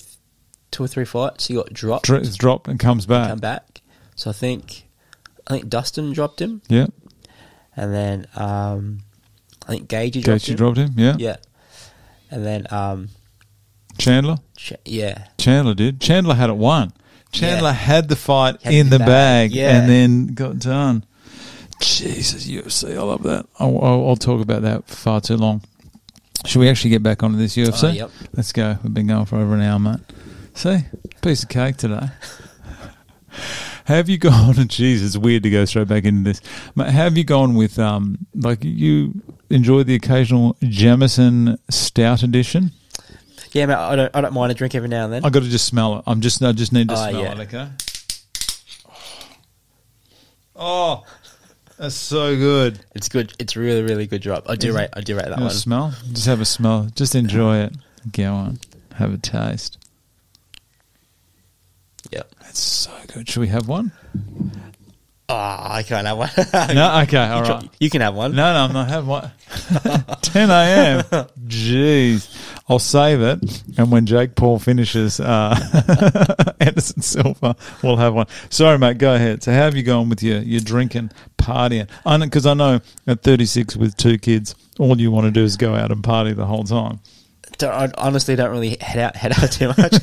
2 or 3 fights, he got dropped. It's dropped and comes back. So I think Dustin dropped him. Yeah, and then I think Gaethje dropped him. Yeah, yeah, and then Chandler. Chandler did. Chandler had it won. Chandler had the fight in the bag and then got done. Jesus, UFC, I love that. I'll talk about that for far too long. Should we actually get back onto this UFC? Yep. Let's go. We've been going for over an hour, mate. See? Piece of cake today. Have you gone, jeez, it's weird to go straight back into this. Mate, have you gone with, like, you enjoy the occasional Jameson Stout edition? Yeah, mate, I don't mind a drink every now and then. I got to just smell it. I just need to smell it, okay? Oh, that's so good. It's good. It's really, really good drop. I do rate that one. Smell? Just have a smell. Just enjoy it. Go on. Have a taste. Yep. That's so good. Should we have one? Oh, I can't have one. No? Okay, all right. You can have one. No, I'm not having one. 10 a.m. Jeez. I'll save it, and when Jake Paul finishes Anderson Silva, we'll have one. Sorry, mate, go ahead. So how have you gone with your drinking, partying? Because I know at 36 with 2 kids, all you want to do is go out and party the whole time. I honestly don't really head out too much.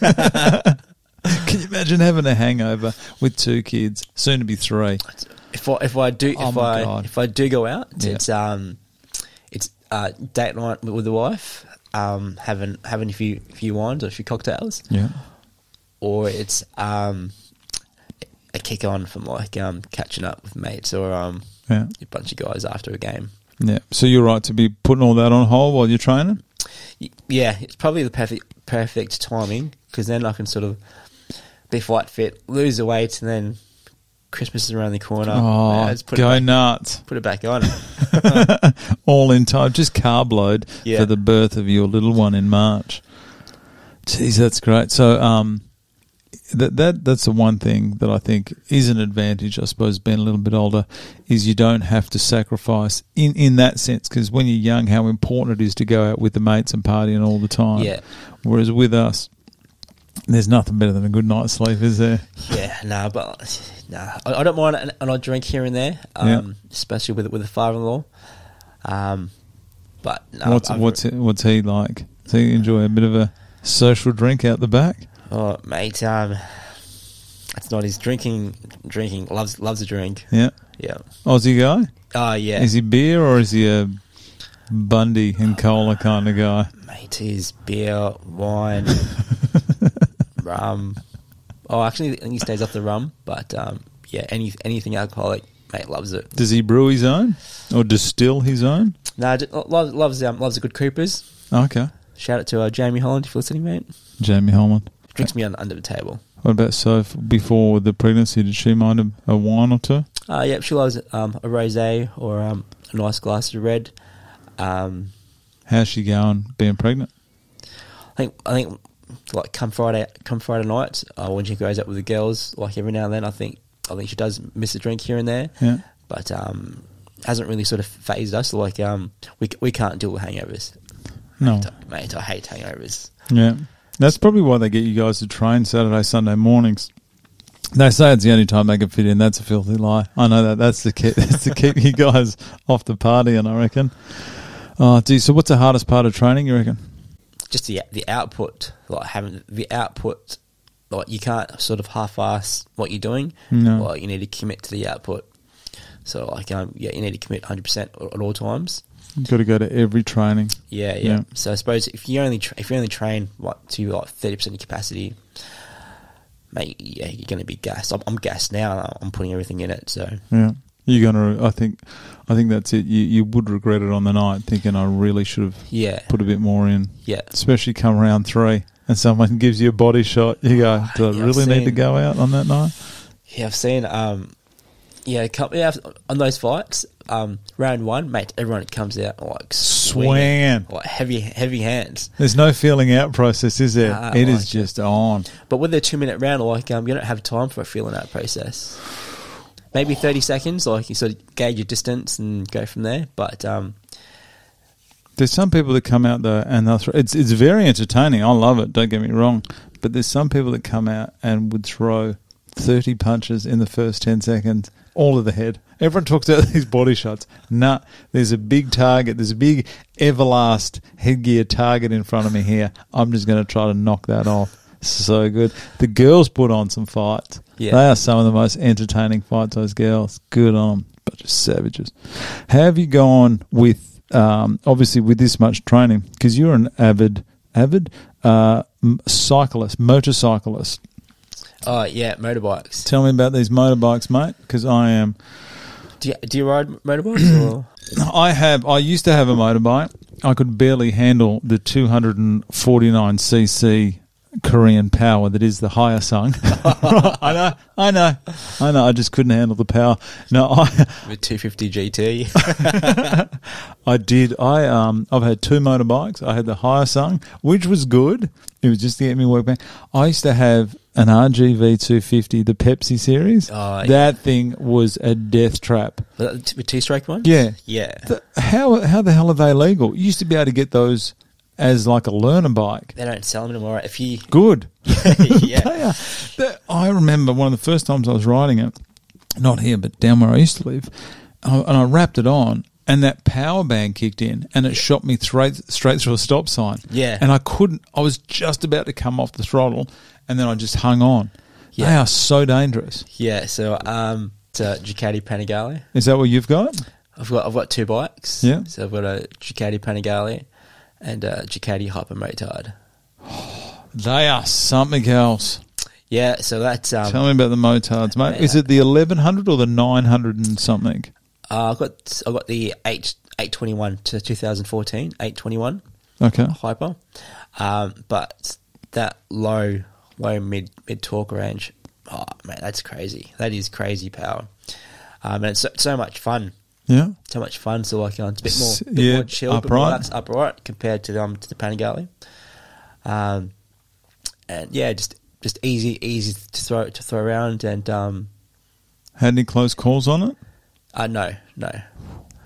Can you imagine having a hangover with 2 kids, soon to be 3? If I do go out, Yeah. it's date night with the wife, having a few wines or a few cocktails, Yeah. or it's a kick on from like catching up with mates or Yeah. a bunch of guys after a game. Yeah. So you're right to be putting all that on hold while you're training? Yeah, it's probably the perfect timing, because then I can sort of be fight fit, lose the weight, and then Christmas is around the corner. Oh, go nuts. Put it back on. All in time. Just carb load Yeah. for the birth of your little one in March. Jeez, that's great. So that's the one thing that I think is an advantage, I suppose, being a little bit older, is you don't have to sacrifice in that sense, because when you're young, how important it is to go out with the mates and partying all the time. Yeah. Whereas with us, there's nothing better than a good night's sleep, is there? Yeah, I don't mind an odd drink here and there, especially with a father-in-law. But no, what's he like? Does he enjoy a bit of a social drink out the back? Oh, mate, it's not his drinking. Loves a drink. Yeah. Yeah. Aussie guy? Oh, yeah. Is he beer or is he a Bundy and cola kind of guy? Mate, he's beer, wine, rum. Oh, actually, I think he stays off the rum, but yeah, anything alcoholic, mate, loves it. Does he brew his own or distill his own? No, loves a good Coopers. Okay. Shout out to Jamie Holland if you're listening, mate. Jamie Holland. Drinks me under the table. What about Soph? Before the pregnancy, did she mind a wine or two? Yeah, she loves a rosé or a nice glass of red. How's she going being pregnant? I think like come Friday night, when she goes out with the girls, like every now and then, I think she does miss a drink here and there. Yeah. But hasn't really sort of phased us. Like we can't deal with hangovers. No, mate, I hate hangovers. Yeah, that's probably why they get you guys to train Saturday, Sunday mornings. They say it's the only time they can fit in. That's a filthy lie. I know that. That's to keep you guys off the party, and I reckon. Oh, geez, so what's the hardest part of training, you reckon? Just the output, like having the output. Like you can't sort of half-ass what you're doing. No. Like you need to commit to the output. So like you need to commit 100% at all times. You've got to go to every training. Yeah. So I suppose if you only train to like 30% of capacity, mate, yeah, you're going to be gassed. I'm gassed now. I'm putting everything in it. So yeah, you're gonna. I think that's it. You would regret it on the night, thinking I really should have put a bit more in. Yeah, especially come round 3 and someone gives you a body shot. You go, do I really need to go out on that night? Yeah, I've seen. On those fights, round 1, mate, everyone comes out like swinging, like heavy hands. There's no feeling out process, is there? It is just on. But with the 2-minute round, like you don't have time for a feeling out process. Maybe 30 seconds, like you sort of gauge your distance and go from there. But there's some people that come out though, and it's very entertaining. I love it. Don't get me wrong, but there's some people that come out and would throw 30 punches in the first 10 seconds. All of the head. Everyone talks about these body shots. Nah, there's a big target. There's a big Everlast headgear target in front of me here. I'm just going to try to knock that off. So good. The girls put on some fights. Yeah. They are some of the most entertaining fights, those girls. Good on them. such savages. How have you gone with, obviously with this much training, because you're an avid cyclist, motorcyclist. Oh, yeah, motorbikes. Tell me about these motorbikes, mate, because I am... Do you ride motorbikes? Or? I used to have a motorbike. I could barely handle the 249cc Korean power that is the Hyosung. I know. I just couldn't handle the power. No, With 250 GT. I did. I've had two motorbikes. I had the Hyosung, which was good. It was just to get me work back. I used to have an RGV 250, the Pepsi series. Oh, yeah. That thing was a death trap. With two-stroke one? Yeah. Yeah. How the hell are they legal? You used to be able to get those as like a learner bike. They don't sell them anymore. If you Good. yeah. I remember one of the first times I was riding it, not here, but down where I used to live, and I wrapped it on, and that power band kicked in, and it shot me straight through a stop sign. Yeah. And I was just about to come off the throttle, and then I just hung on. Yeah. They are so dangerous. Yeah, so it's a Ducati Panigale. Is that what you've got? I've got two bikes. Yeah. So I've got a Ducati Panigale and a Ducati Hypermotard. They are something else. Yeah, so that's Tell me about the motards, mate. Is it the 1100 or the 900 and something? I've got the 821 to 2014 821 Okay. Hyper, but that low mid torque range. Oh man, that's crazy. That is crazy power, and it's so much fun. Yeah. So much fun. So like it's a bit more chill, upright. bit more upright compared to the Panigale. And yeah, just easy to throw around. And Had any close calls on it? no,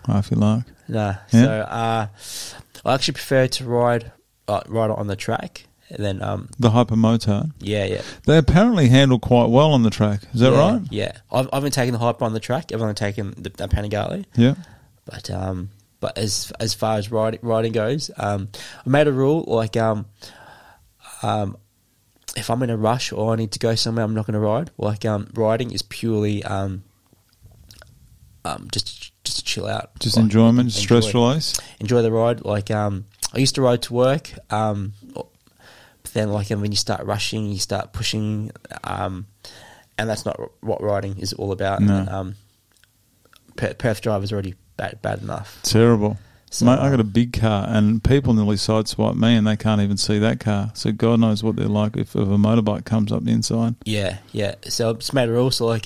I feel like. no. Yeah. So I actually prefer to ride it on the track. And then The Hypermotard. yeah. They apparently handle quite well on the track. Is that right? Yeah. I've been taking the Hyper on the track. I've only taken the Panigale. Yeah. But as far as riding goes, I made a rule like if I'm in a rush or I need to go somewhere, I'm not going to ride. Like riding is purely just to chill out, Just like, enjoyment, stress release. enjoy the ride. Like I used to ride to work, but then like when you start rushing, you start pushing, and that's not what riding is all about. No. And, Perth drive is already bad enough. Terrible. So, Mate, I got a big car and people nearly sideswipe me and they can't even see that car. So God knows what they're like if a motorbike comes up the inside. Yeah. So I've just made a rule. So like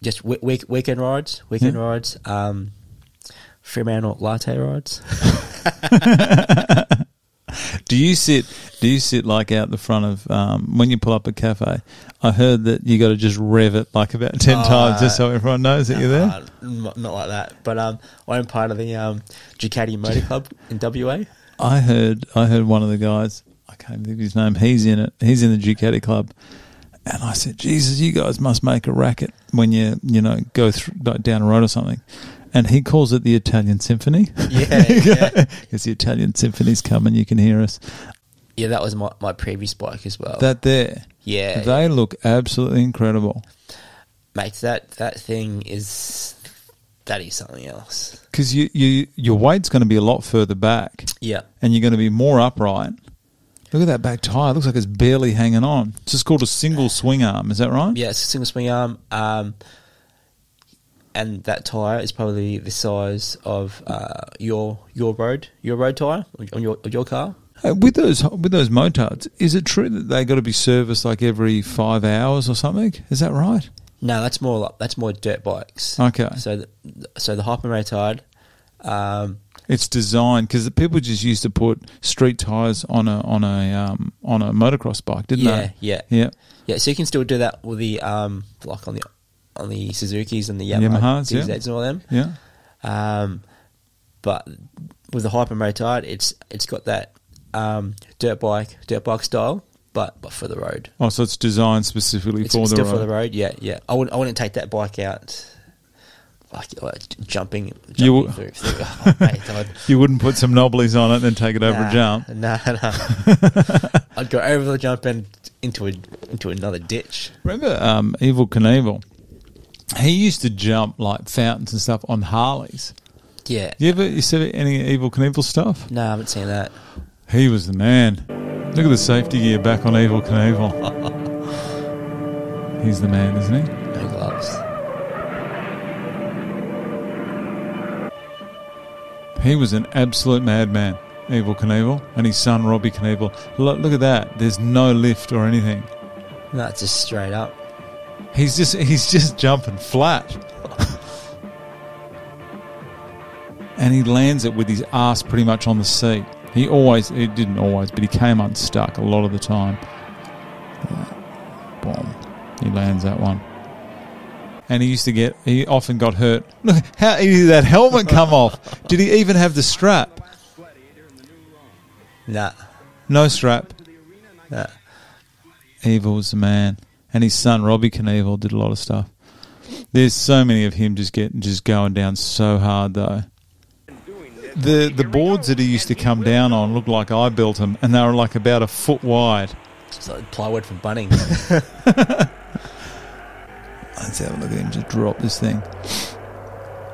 just weekend rides, Fremantle latte rides. Do you sit like out the front of when you pull up a cafe? I heard that you got to just rev it like about 10 times just so everyone knows that you're there. Not like that. But I'm part of the Ducati Motor Club in WA. I heard one of the guys, I can't think of his name, he's in it. He's in the Ducati club. And I said, Jesus, you guys must make a racket when you go through, like, down a road or something. And he calls it the Italian Symphony. Yeah. Because the Italian Symphony's coming, you can hear us. Yeah, that was my previous bike as well. That there. Yeah. They look absolutely incredible. Mate, that thing is... That is something else. Because your weight's going to be a lot further back. Yeah. And you're going to be more upright. Look at that back tyre. It looks like it's barely hanging on. It's just called a single swing arm. Is that right? Yeah, it's a single swing arm. And that tyre is probably the size of your road tyre on your car. With those motards, is it true that they got to be serviced like every 5 hours or something? Is that right? No, that's more dirt bikes. Okay. So the Hypermotard, it's designed because the people just used to put street tires on a motocross bike, didn't they? Yeah. So you can still do that with the like on the Suzukis and the Yamahas, TZs and all them. Yeah. But with the Hypermotard, it's got that dirt bike style, but for the road. Oh, so it's designed specifically for the road. For the road, yeah. I wouldn't take that bike out like jumping You through. Oh, mate, you wouldn't put some knobblies on it and then take it over a jump. No. I'd go over the jump and into another ditch. Remember Evil Knievel? He used to jump like fountains and stuff on Harleys. Yeah. You see any Evil Knievel stuff? No, I haven't seen that. He was the man. Look at the safety gear back on Evil Knievel. He's the man, isn't he? No gloves. He was an absolute madman, Evil Knievel, and his son Robbie Knievel. Look at that. There's no lift or anything. No, it's just straight up. He's just jumping flat. And he lands it with his ass pretty much on the seat. He didn't always, but he came unstuck a lot of the time. Boom. He lands that one. And he often got hurt. Look how easy did that helmet come off. Did he even have the strap? Nah. No strap. Nah. Evil was the man. And his son, Robbie Knievel, did a lot of stuff. There's so many of him just going down so hard, though. The boards that he used to come down on looked like I built them, and they were like about a foot wide. It's like plywood from Bunnings. Let's have a look at him just drop this thing.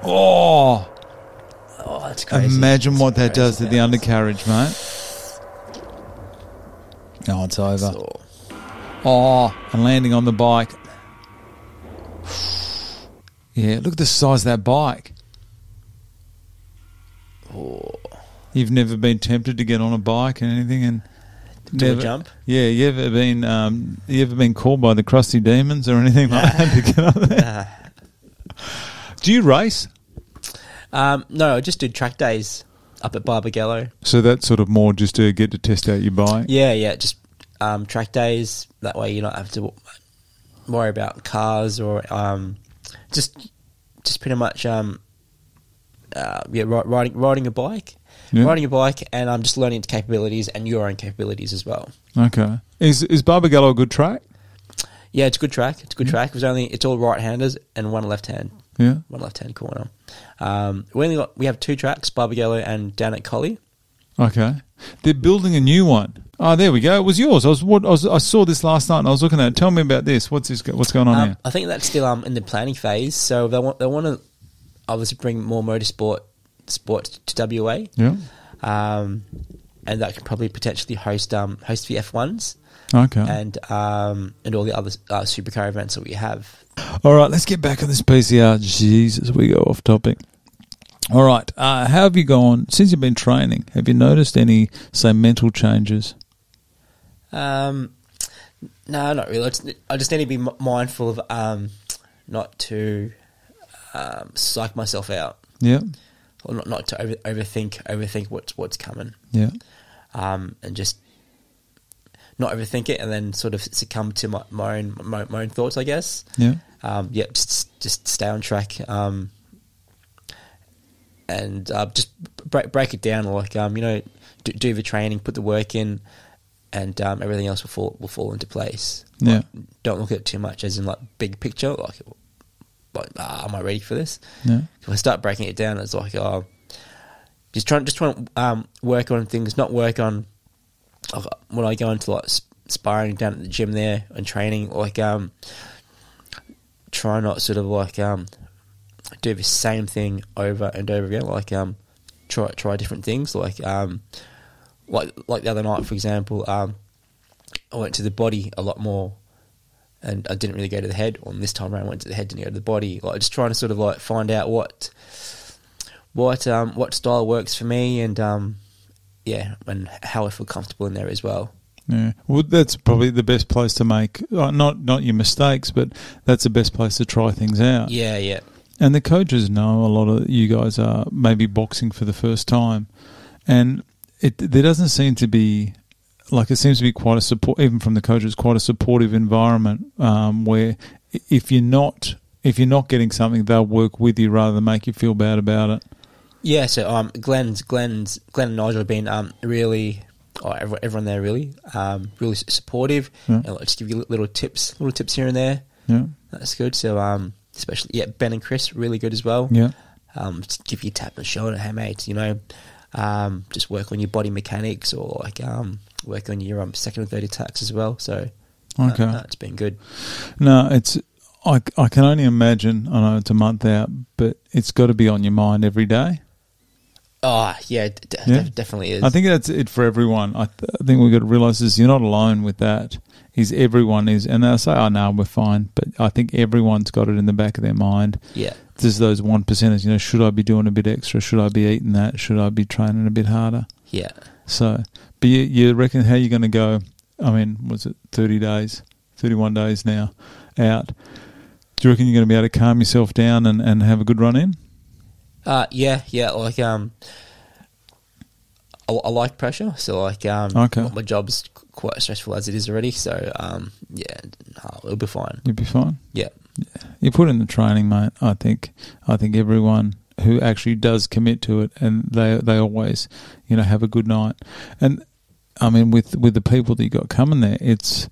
Oh, that's crazy. Imagine what that does to the undercarriage, mate. Oh, it's over. Oh, and landing on the bike. Yeah, look at the size of that bike. Oh. You've never been tempted to get on a bike and anything and do a jump? Yeah, you ever been called by the crusty demons or anything like that to get on there? Do you race? No, I just did track days up at Barbagallo. So that's sort of more just to get to test out your bike? Yeah, just track days. That way you don't have to worry about cars or just pretty much riding a bike. Yeah. Riding a bike and I'm just learning its capabilities and your own capabilities as well. Okay. Is Barbagallo a good track? Yeah, it's a good track. It's all right-handers and one left-hand. Yeah. One left-hand corner. We have two tracks, Barbagallo and down at Collie. Okay. They're building a new one. Oh, there we go. It was yours. I saw this last night and I was looking at it. Tell me about this. What's going on here? I think that's still in the planning phase. So they want to obviously bring more motorsport to WA. Yeah. And that could probably potentially host the F1s. Okay. And all the other supercar events that we have. All right, let's get back on this PCR. Jesus, we go off topic. All right, how have you gone since you've been training? Have you noticed any, say, mental changes? No, not really. I just need to be mindful of not to psych myself out. Yeah. Or not to overthink what's coming. Yeah. And just not overthink it, and then sort of succumb to my own thoughts, I guess. Yeah. Just stay on track. And just break it down, like do the training, put the work in, and everything else will fall into place. Yeah. Like, don't look at it too much as in like big picture, like am I ready for this? Yeah. If I start breaking it down, it's like just trying to work on things, not work on when I go into like sparring down at the gym there and training, like try not sort of like do the same thing over and over again, like try different things, like the other night, for example, I went to the body a lot more and I didn't really go to the head. On this time around, I went to the head, didn't go to the body. Like just trying to sort of like find out what style works for me, and and how I feel comfortable in there as well. Yeah, well, that's probably the best place to make not your mistakes, but that's the best place to try things out. Yeah. And the coaches know a lot of you guys are maybe boxing for the first time, and there doesn't seem to be, like, it seems to be quite a support, even from the coaches, quite a supportive environment where if you're not getting something, they'll work with you rather than make you feel bad about it. Yeah, so Glenn and Nigel have been really, everyone there really supportive, and just give you little tips here and there. Yeah, that's good. So especially Ben and Chris, really good as well. Yeah, just give you a tap on the shoulder, hey mate, just work on your body mechanics, or like work on your second and third attacks as well. So okay, it's been good. No, I can only imagine, I know it's a month out, but it's got to be on your mind every day. Oh, yeah, definitely is. I think that's it for everyone. I think we've got to realise is you're not alone with that. Everyone is, and they'll say, oh, no, we're fine. But I think everyone's got it in the back of their mind. Yeah. There's those 1%ers, should I be doing a bit extra? Should I be eating that? Should I be training a bit harder? Yeah. So, but you reckon how you're going to go, I mean, was it 30 days, 31 days now out? Do you reckon you're going to be able to calm yourself down and have a good run in? Yeah. Like, I like pressure. So, like, okay. My job's quite stressful as it is already. So, it'll be fine. You'll be fine? Yeah. You put in the training, mate. I think everyone who actually does commit to it, and they always, have a good night. And, I mean, with the people that you got coming there, it's...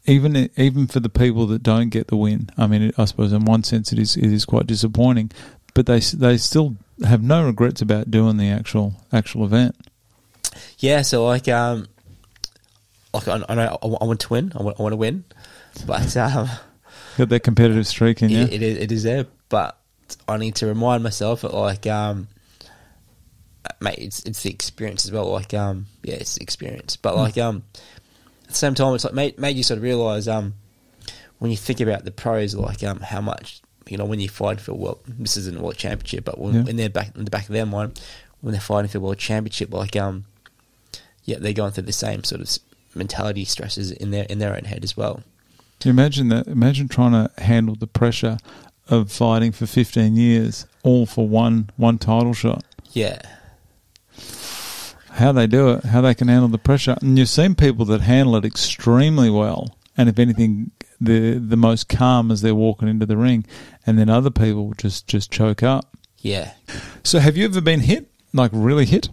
Even for the people that don't get the win, I mean, I suppose in one sense it is quite disappointing, but they still have no regrets about doing the actual event. Yeah, so like I know I want to win, I want to win, but got that competitive streak in you. It is there, but I need to remind myself that like mate, it's the experience as well. Like it's the experience, but like at the same time, it's like made you sort of realise when you think about the pros, like how much when you fight for this isn't a world championship, but when they're back in the back of their mind, when they're fighting for world championship, like they're going through the same sort of mentality stresses in their own head as well. Can you imagine that? Imagine trying to handle the pressure of fighting for 15 years, all for one title shot. Yeah. How they do it, how they can handle the pressure. And you've seen people that handle it extremely well, and if anything, the most calm as they're walking into the ring, and then other people just choke up. Yeah. So have you ever been hit? Like really hit?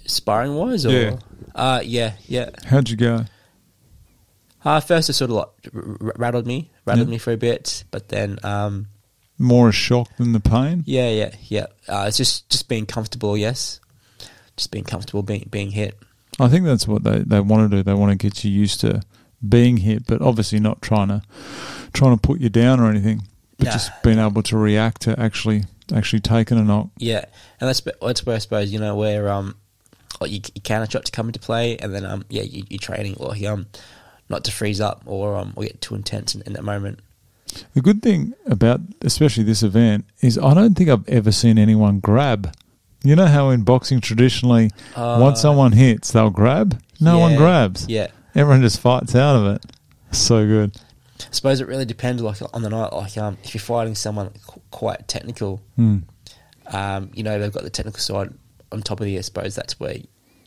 Sparring wise, or yeah. How'd you go? First it sort of like rattled me for a bit, but then more a shock than the pain? Yeah. It's just being comfortable, yes. Just being comfortable being hit. I think that's what they want to do. They want to get you used to being hit, but obviously not trying to put you down or anything, but just being able to react to actually taking a knock. Yeah, and that's where I suppose where like you counter shot to come into play, and then you're training like not to freeze up or get too intense in that moment. The good thing about especially this event is I don't think I've ever seen anyone grab. You know how in boxing traditionally, once someone hits, they'll grab? No one grabs. Yeah. Everyone just fights out of it. So good. I suppose it really depends like on the night. Like if you're fighting someone quite technical, they've got the technical side on top of you. I suppose that's where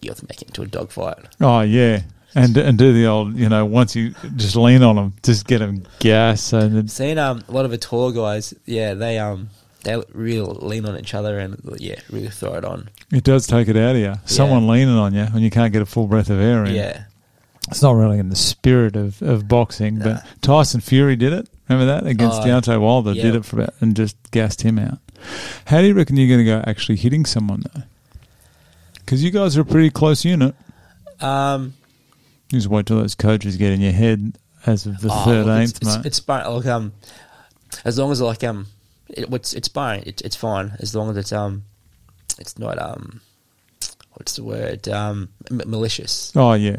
you have to make it into a dogfight. Oh, yeah. And do the old, once you just lean on them, just get them gas. And seen a lot of the tall guys, they really lean on each other and really throw it on. It does take it out of you. Someone leaning on you when you can't get a full breath of air in. Yeah. It's not really in the spirit of boxing, but Tyson Fury did it. Remember that? Against Deontay Wilder, did it for about and just gassed him out. How do you reckon you're going to go actually hitting someone though? Because you guys are a pretty close unit. You just wait till those coaches get in your head as of the 13th, mate. It's fine. As long as it's fine. It's fine as long as it's not what's the word malicious. Oh yeah.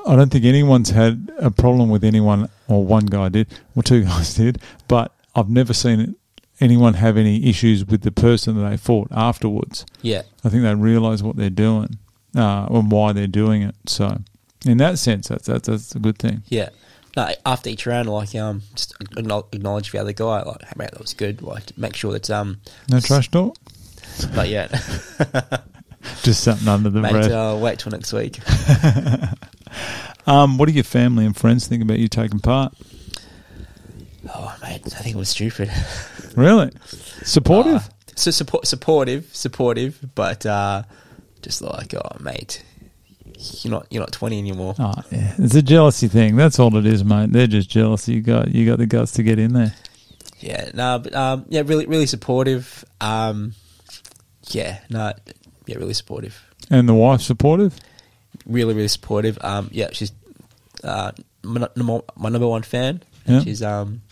I don't think anyone's had a problem with anyone, or one guy did, or two guys did, but I've never seen anyone have any issues with the person that they fought afterwards. Yeah, I think they realise what they're doing and why they're doing it. So in that sense, that's a good thing. Yeah. No, after each round, like just acknowledge the other guy, like, hey mate, that was good. Like, make sure that no trash talk. Not yet. Just something under the breath. Wait till next week. What do your family and friends think about you taking part? Oh mate, I think it was stupid. Really? Supportive? Supportive, but just like, oh mate, you're not 20 anymore. Oh yeah, it's a jealousy thing. That's all it is, mate. They're just jealous. You got the guts to get in there. Yeah, no, but really supportive. Really supportive. And the wife supportive? Really supportive. She's my number one fan. And she's done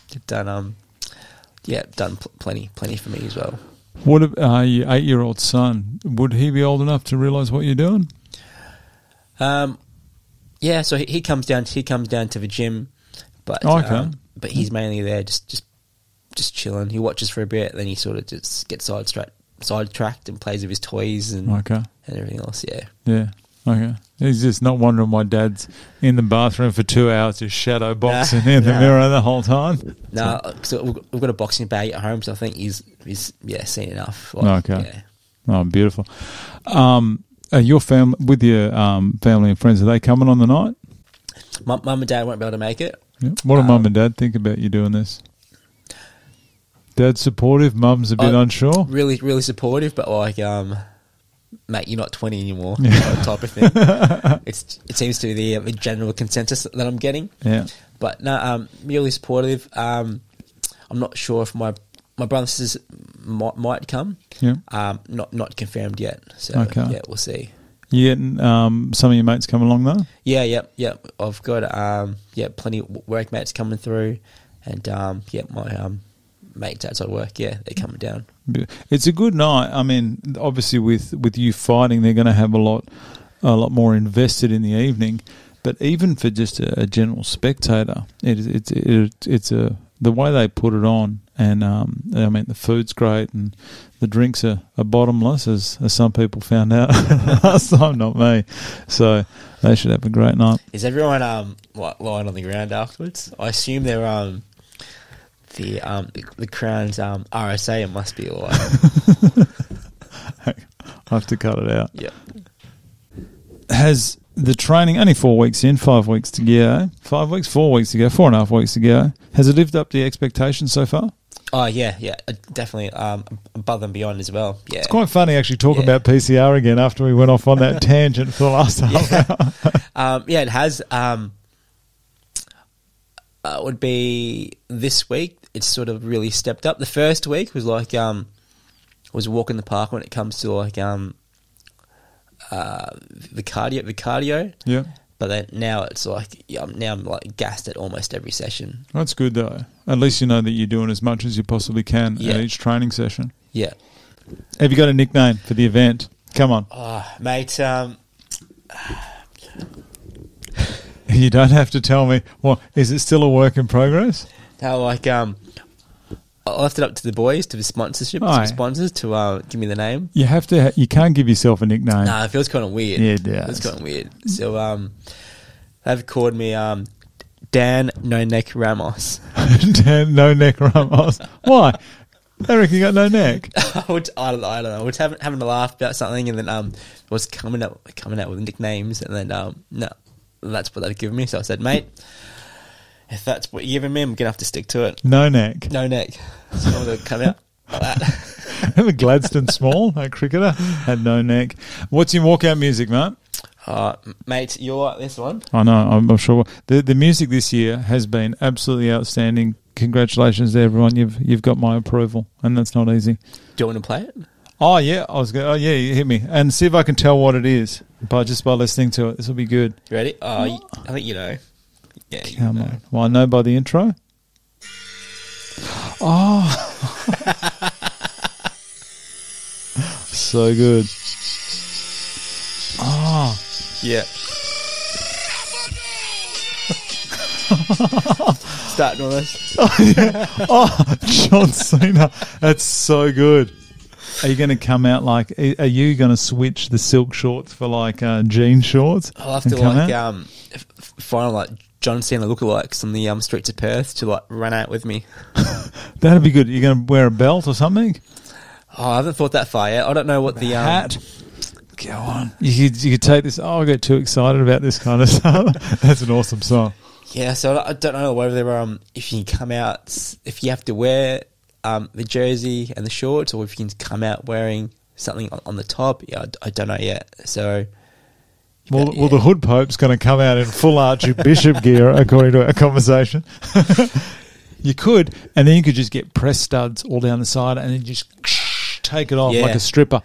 plenty for me as well. What about your 8-year-old son? Would he be old enough to realise what you're doing? Yeah, so he comes down to the gym, but but he's mainly there just chilling. He watches for a bit, then he sort of just gets sidetracked and plays with his toys and everything else. Yeah. Okay. He's just not wondering why Dad's in the bathroom for 2 hours just shadow boxing in the mirror the whole time. No, so we've got a boxing bag at home, so I think he's seen enough. Oh, beautiful. Your family with your family and friends, are they coming on the night? Mum and Dad won't be able to make it. Yeah. What do Mum and Dad think about you doing this? Dad's supportive, Mum's a bit unsure. Really, really supportive, but mate, you're not 20 anymore, type of thing. It seems to be the general consensus that I'm getting. Yeah. But no, really supportive. I'm not sure if my brother and sisters might come. Yeah. Not confirmed yet. So yeah, we'll see. You getting some of your mates coming along though? Yeah. I've got plenty of workmates coming through, and my mates outside work. Yeah, they're coming down. It's a good night. I mean, obviously with you fighting, they're going to have a lot more invested in the evening. But even for just a general spectator, it's the way they put it on, and I mean the food's great and the drinks are bottomless, as some people found out last time, not me. So they should have a great night. Is everyone lying on the ground afterwards? I assume they're the Crown's RSA. It must be like. I have to cut it out. Yeah. Has the training, only 4 weeks in, 5 weeks to go, 5 weeks, 4 weeks to go, 4.5 weeks to go, has it lived up to the expectations so far? Oh, yeah, definitely above and beyond as well. Yeah, it's quite funny actually talking about PCR again after we went off on that tangent for the last half hour. It has. Would be this week. It's sort of really stepped up. The first week was like was a walk in the park when it comes to like the cardio. Yeah. But then now it's like I'm like gassed at almost every session. That's good though. At least you know that you're doing as much as you possibly can at each training session. Yeah. Have you got a nickname for the event? Come on. Mate, you don't have to tell me. What is it? Still a work in progress? No, like I left it up to the boys, to the sponsorship, to the sponsors to give me the name. You have to. You can't give yourself a nickname. Nah, it feels kind of weird. Yeah, it does. It's kind of weird. So they've called me Dan No Neck Ramos. Dan No Neck Ramos. Why? They reckon you got no neck. I don't know. I was having a laugh about something, and then was coming out with nicknames, and then no, that's what they've given me. So I said, mate, if that's what you're giving me, I'm gonna have to stick to it. No neck. No neck. So I'm gonna come out like that. Remember Gladstone Small, that cricketer, had no neck. What's your walkout music, mate? Mate, you like this one? I know. I'm sure. The music this year has been absolutely outstanding. Congratulations to everyone. You've got my approval, and that's not easy. Do you want to play it? Oh yeah, you hit me, and see if I can tell what it is by listening to it. This will be good. You ready? I think you know. Yeah, come on. Well, I know by the intro. Oh, so good. Oh, yeah. Starting on this. Oh, John Cena. That's so good. Are you going to come out like? Are you going to switch the silk shorts for like jean shorts? I'll have to like find like John Cena lookalikes on the streets of Perth to like run out with me. That'd be good. You're going to wear a belt or something? Oh, I haven't thought that far yet. I don't know what the hat. Go on. You could take this. Oh, I get too excited about this kind of stuff. That's an awesome song. Yeah, so I don't know whether if you can come out, if you have to wear the jersey and the shorts, or if you can come out wearing something on the top. Yeah, I don't know yet. So, well, the Hood Pope's going to come out in full Archbishop gear, according to our conversation. You could, and then you could just get press studs all down the side, and then just take it off like a stripper.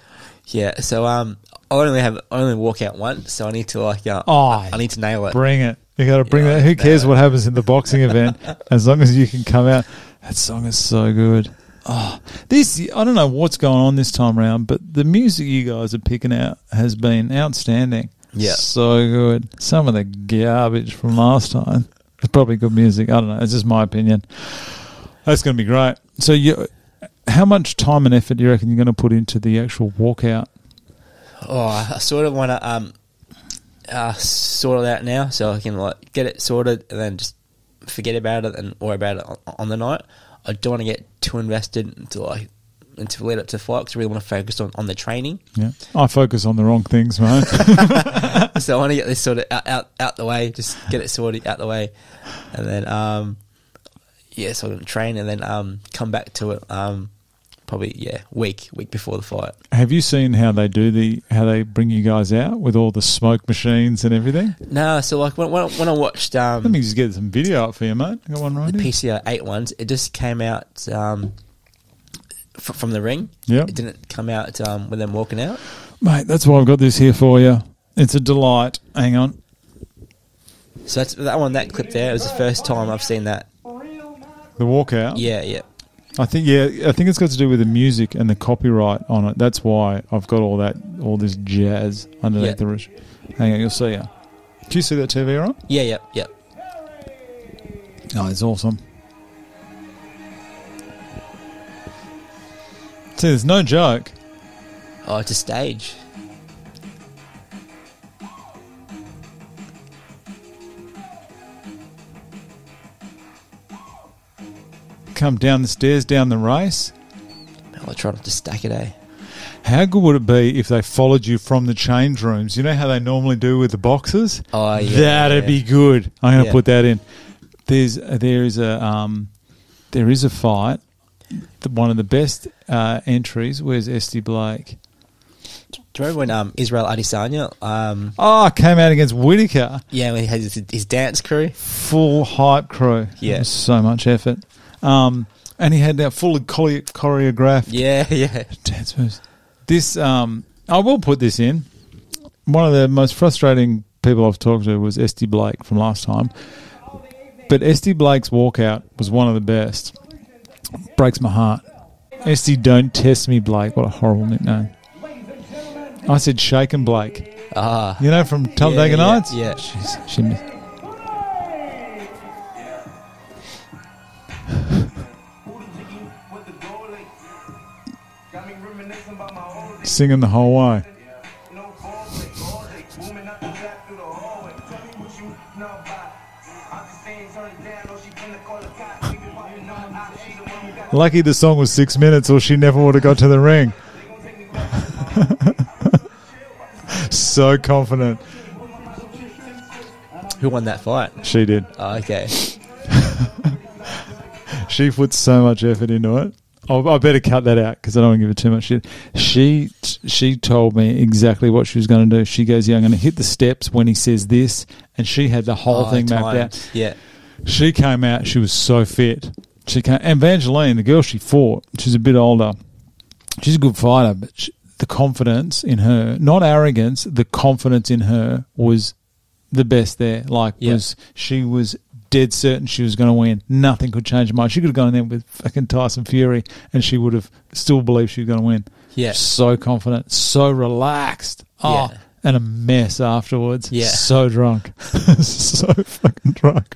Yeah. So I only walk out once, so I need to I need to nail it. Bring it. You got to bring that. Who cares what happens in the boxing event as long as you can come out? That song is so good. Oh, I don't know what's going on this time around, but the music you guys are picking out has been outstanding. Yeah. So good. Some of the garbage from last time. It's probably good music. I don't know. It's just my opinion. That's going to be great. So how much time and effort do you reckon you're going to put into the actual walkout? Oh, I sort of want to sort it out now so I can get it sorted and then just forget about it and worry about it on the night. I don't want to get too invested until lead up to the fight because I really want to focus on the training. Yeah, I focus on the wrong things, mate. So I want to get this sort of out the way, just get it sorted out the way, and then so I'm going to train and then come back to it. Probably week before the fight. Have you seen how they how they bring you guys out with all the smoke machines and everything? No, so when I watched, let me just get some video up for you, mate. I got one right the here. PCR 8 ones. It just came out from the ring. Yeah, it didn't come out with them walking out. Mate, that's why I've got this here for you. It's a delight. Hang on. So that's that clip there. It was the first time I've seen that. The walkout. Yeah. I think it's got to do with the music and the copyright on it. That's why I've got all this jazz underneath the roof. Hang on, you'll see ya. Do you see that TV right? Yeah. Oh, it's awesome. See, there's no joke. Oh, it's a stage. Come down the stairs, down the race. I'll try not to stack it, How good would it be if they followed you from the change rooms? You know how they normally do with the boxers? Oh, yeah. That'd be good. I'm going to put that in. There is a fight. One of the best entries. Where's Esty Blake? Do you remember when Israel Adesanya came out against Whittaker? Yeah, when he had his dance crew. Full hype crew. Yeah. It was so much effort. And he had that fully choreographed dance moves. This, I will put this in. One of the most frustrating people I've talked to was Esty Blake from last time. But Esty Blake's walkout was one of the best. Breaks my heart. Esty, don't test me, Blake. What a horrible nickname. I said Shaken Blake. You know, from Talladega Nights? Yeah. She missed. Singing the whole way. Lucky the song was 6 minutes or she never would have got to the ring. So confident. Who won that fight? She did. Oh, okay. She put so much effort into it. I better cut that out because I don't want to give her too much shit. She told me exactly what she was going to do. She goes, I'm going to hit the steps when he says this, and she had the whole thing mapped out. Yeah. She came out. She was so fit. And Evangeline, the girl she fought, she's a bit older. She's a good fighter, but the confidence in her, not arrogance, the confidence in her was the best there. She was dead certain she was going to win. Nothing could change her mind. She could have gone in there with fucking Tyson Fury and she would have still believed she was going to win. Yeah. So confident, so relaxed. Oh, yeah. And a mess afterwards. Yeah. So drunk. So fucking drunk.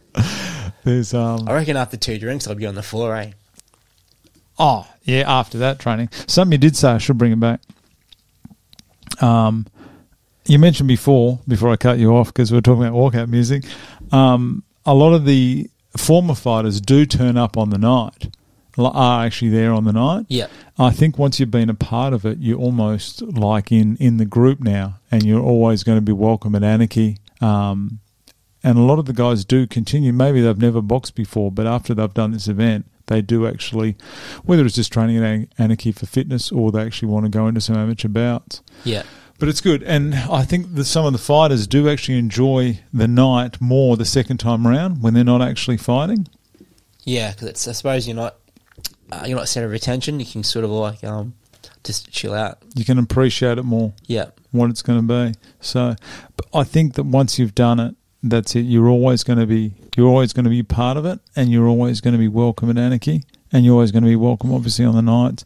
There's I reckon after 2 drinks I'll be on the floor, Oh, yeah, after that training. Something you did say, I should bring it back. You mentioned before I cut you off because we were talking about walkout music, a lot of the former fighters do turn up on the night, are actually there on the night. Yeah. I think once you've been a part of it, you're almost like in the group now, and you're always going to be welcome at Anarchy. And a lot of the guys do continue. Maybe they've never boxed before, but after they've done this event, they do actually, whether it's just training at Anarchy for fitness or they actually want to go into some amateur bouts. Yeah. But it's good. And I think that some of the fighters do actually enjoy the night more the second time around when they're not actually fighting. Yeah, because I suppose you're not center of attention. You can sort of just chill out. You can appreciate it more. Yeah. What it's going to be. So but I think that once you've done it, that's it. You're always going to be part of it, and you're always going to be welcome at Anarchy, and you're always going to be welcome, obviously, on the nights.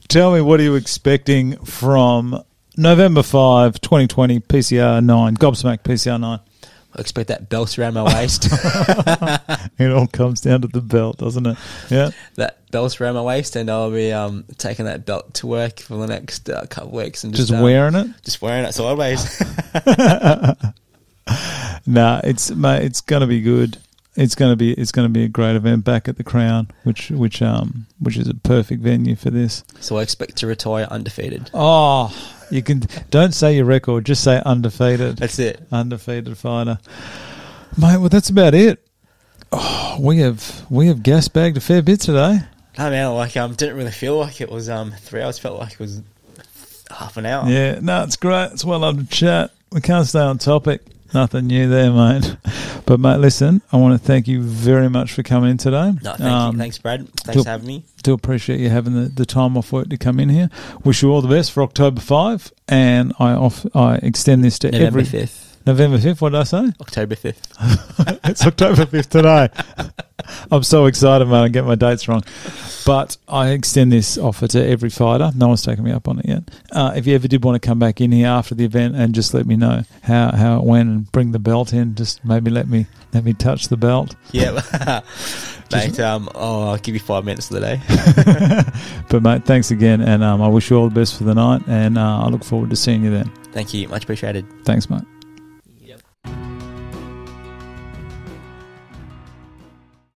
Tell me, what are you expecting from November 5, 2020, PCR 9, Gobsmacked PCR 9? I expect that belt around my waist. It all comes down to the belt, doesn't it? Yeah. That belt around my waist, and I'll be taking that belt to work for the next couple of weeks. And just wearing it? Just wearing it sideways. Nah, it's going to be good. It's going to be a great event back at the Crown, which is a perfect venue for this. So I expect to retire undefeated. Oh, you can don't say your record, just say undefeated. That's it. Undefeated fighter, mate. Well, that's about it. Oh, we have gas bagged a fair bit today. No man, didn't really feel like it was 3 hours. Felt like it was half an hour. Yeah, no, it's great. It's well loved to chat. We can't stay on topic. Nothing new there, mate. But, mate, listen, I want to thank you very much for coming in today. No, thank you. Thanks, Brad. Thanks for having me. Do appreciate you having the time off work to come in here. Wish you all the best for October 5, and I extend this to November 5th. November 5th, what did I say? October 5th. It's October 5th today. I'm so excited, man. I get my dates wrong. But I extend this offer to every fighter. No one's taken me up on it yet. If you ever did want to come back in here after the event and just let me know how it went and bring the belt in, just maybe let me touch the belt. Yeah. Mate, I'll give you 5 minutes of the day. But, mate, thanks again, and I wish you all the best for the night, and I look forward to seeing you then. Thank you. Much appreciated. Thanks, mate.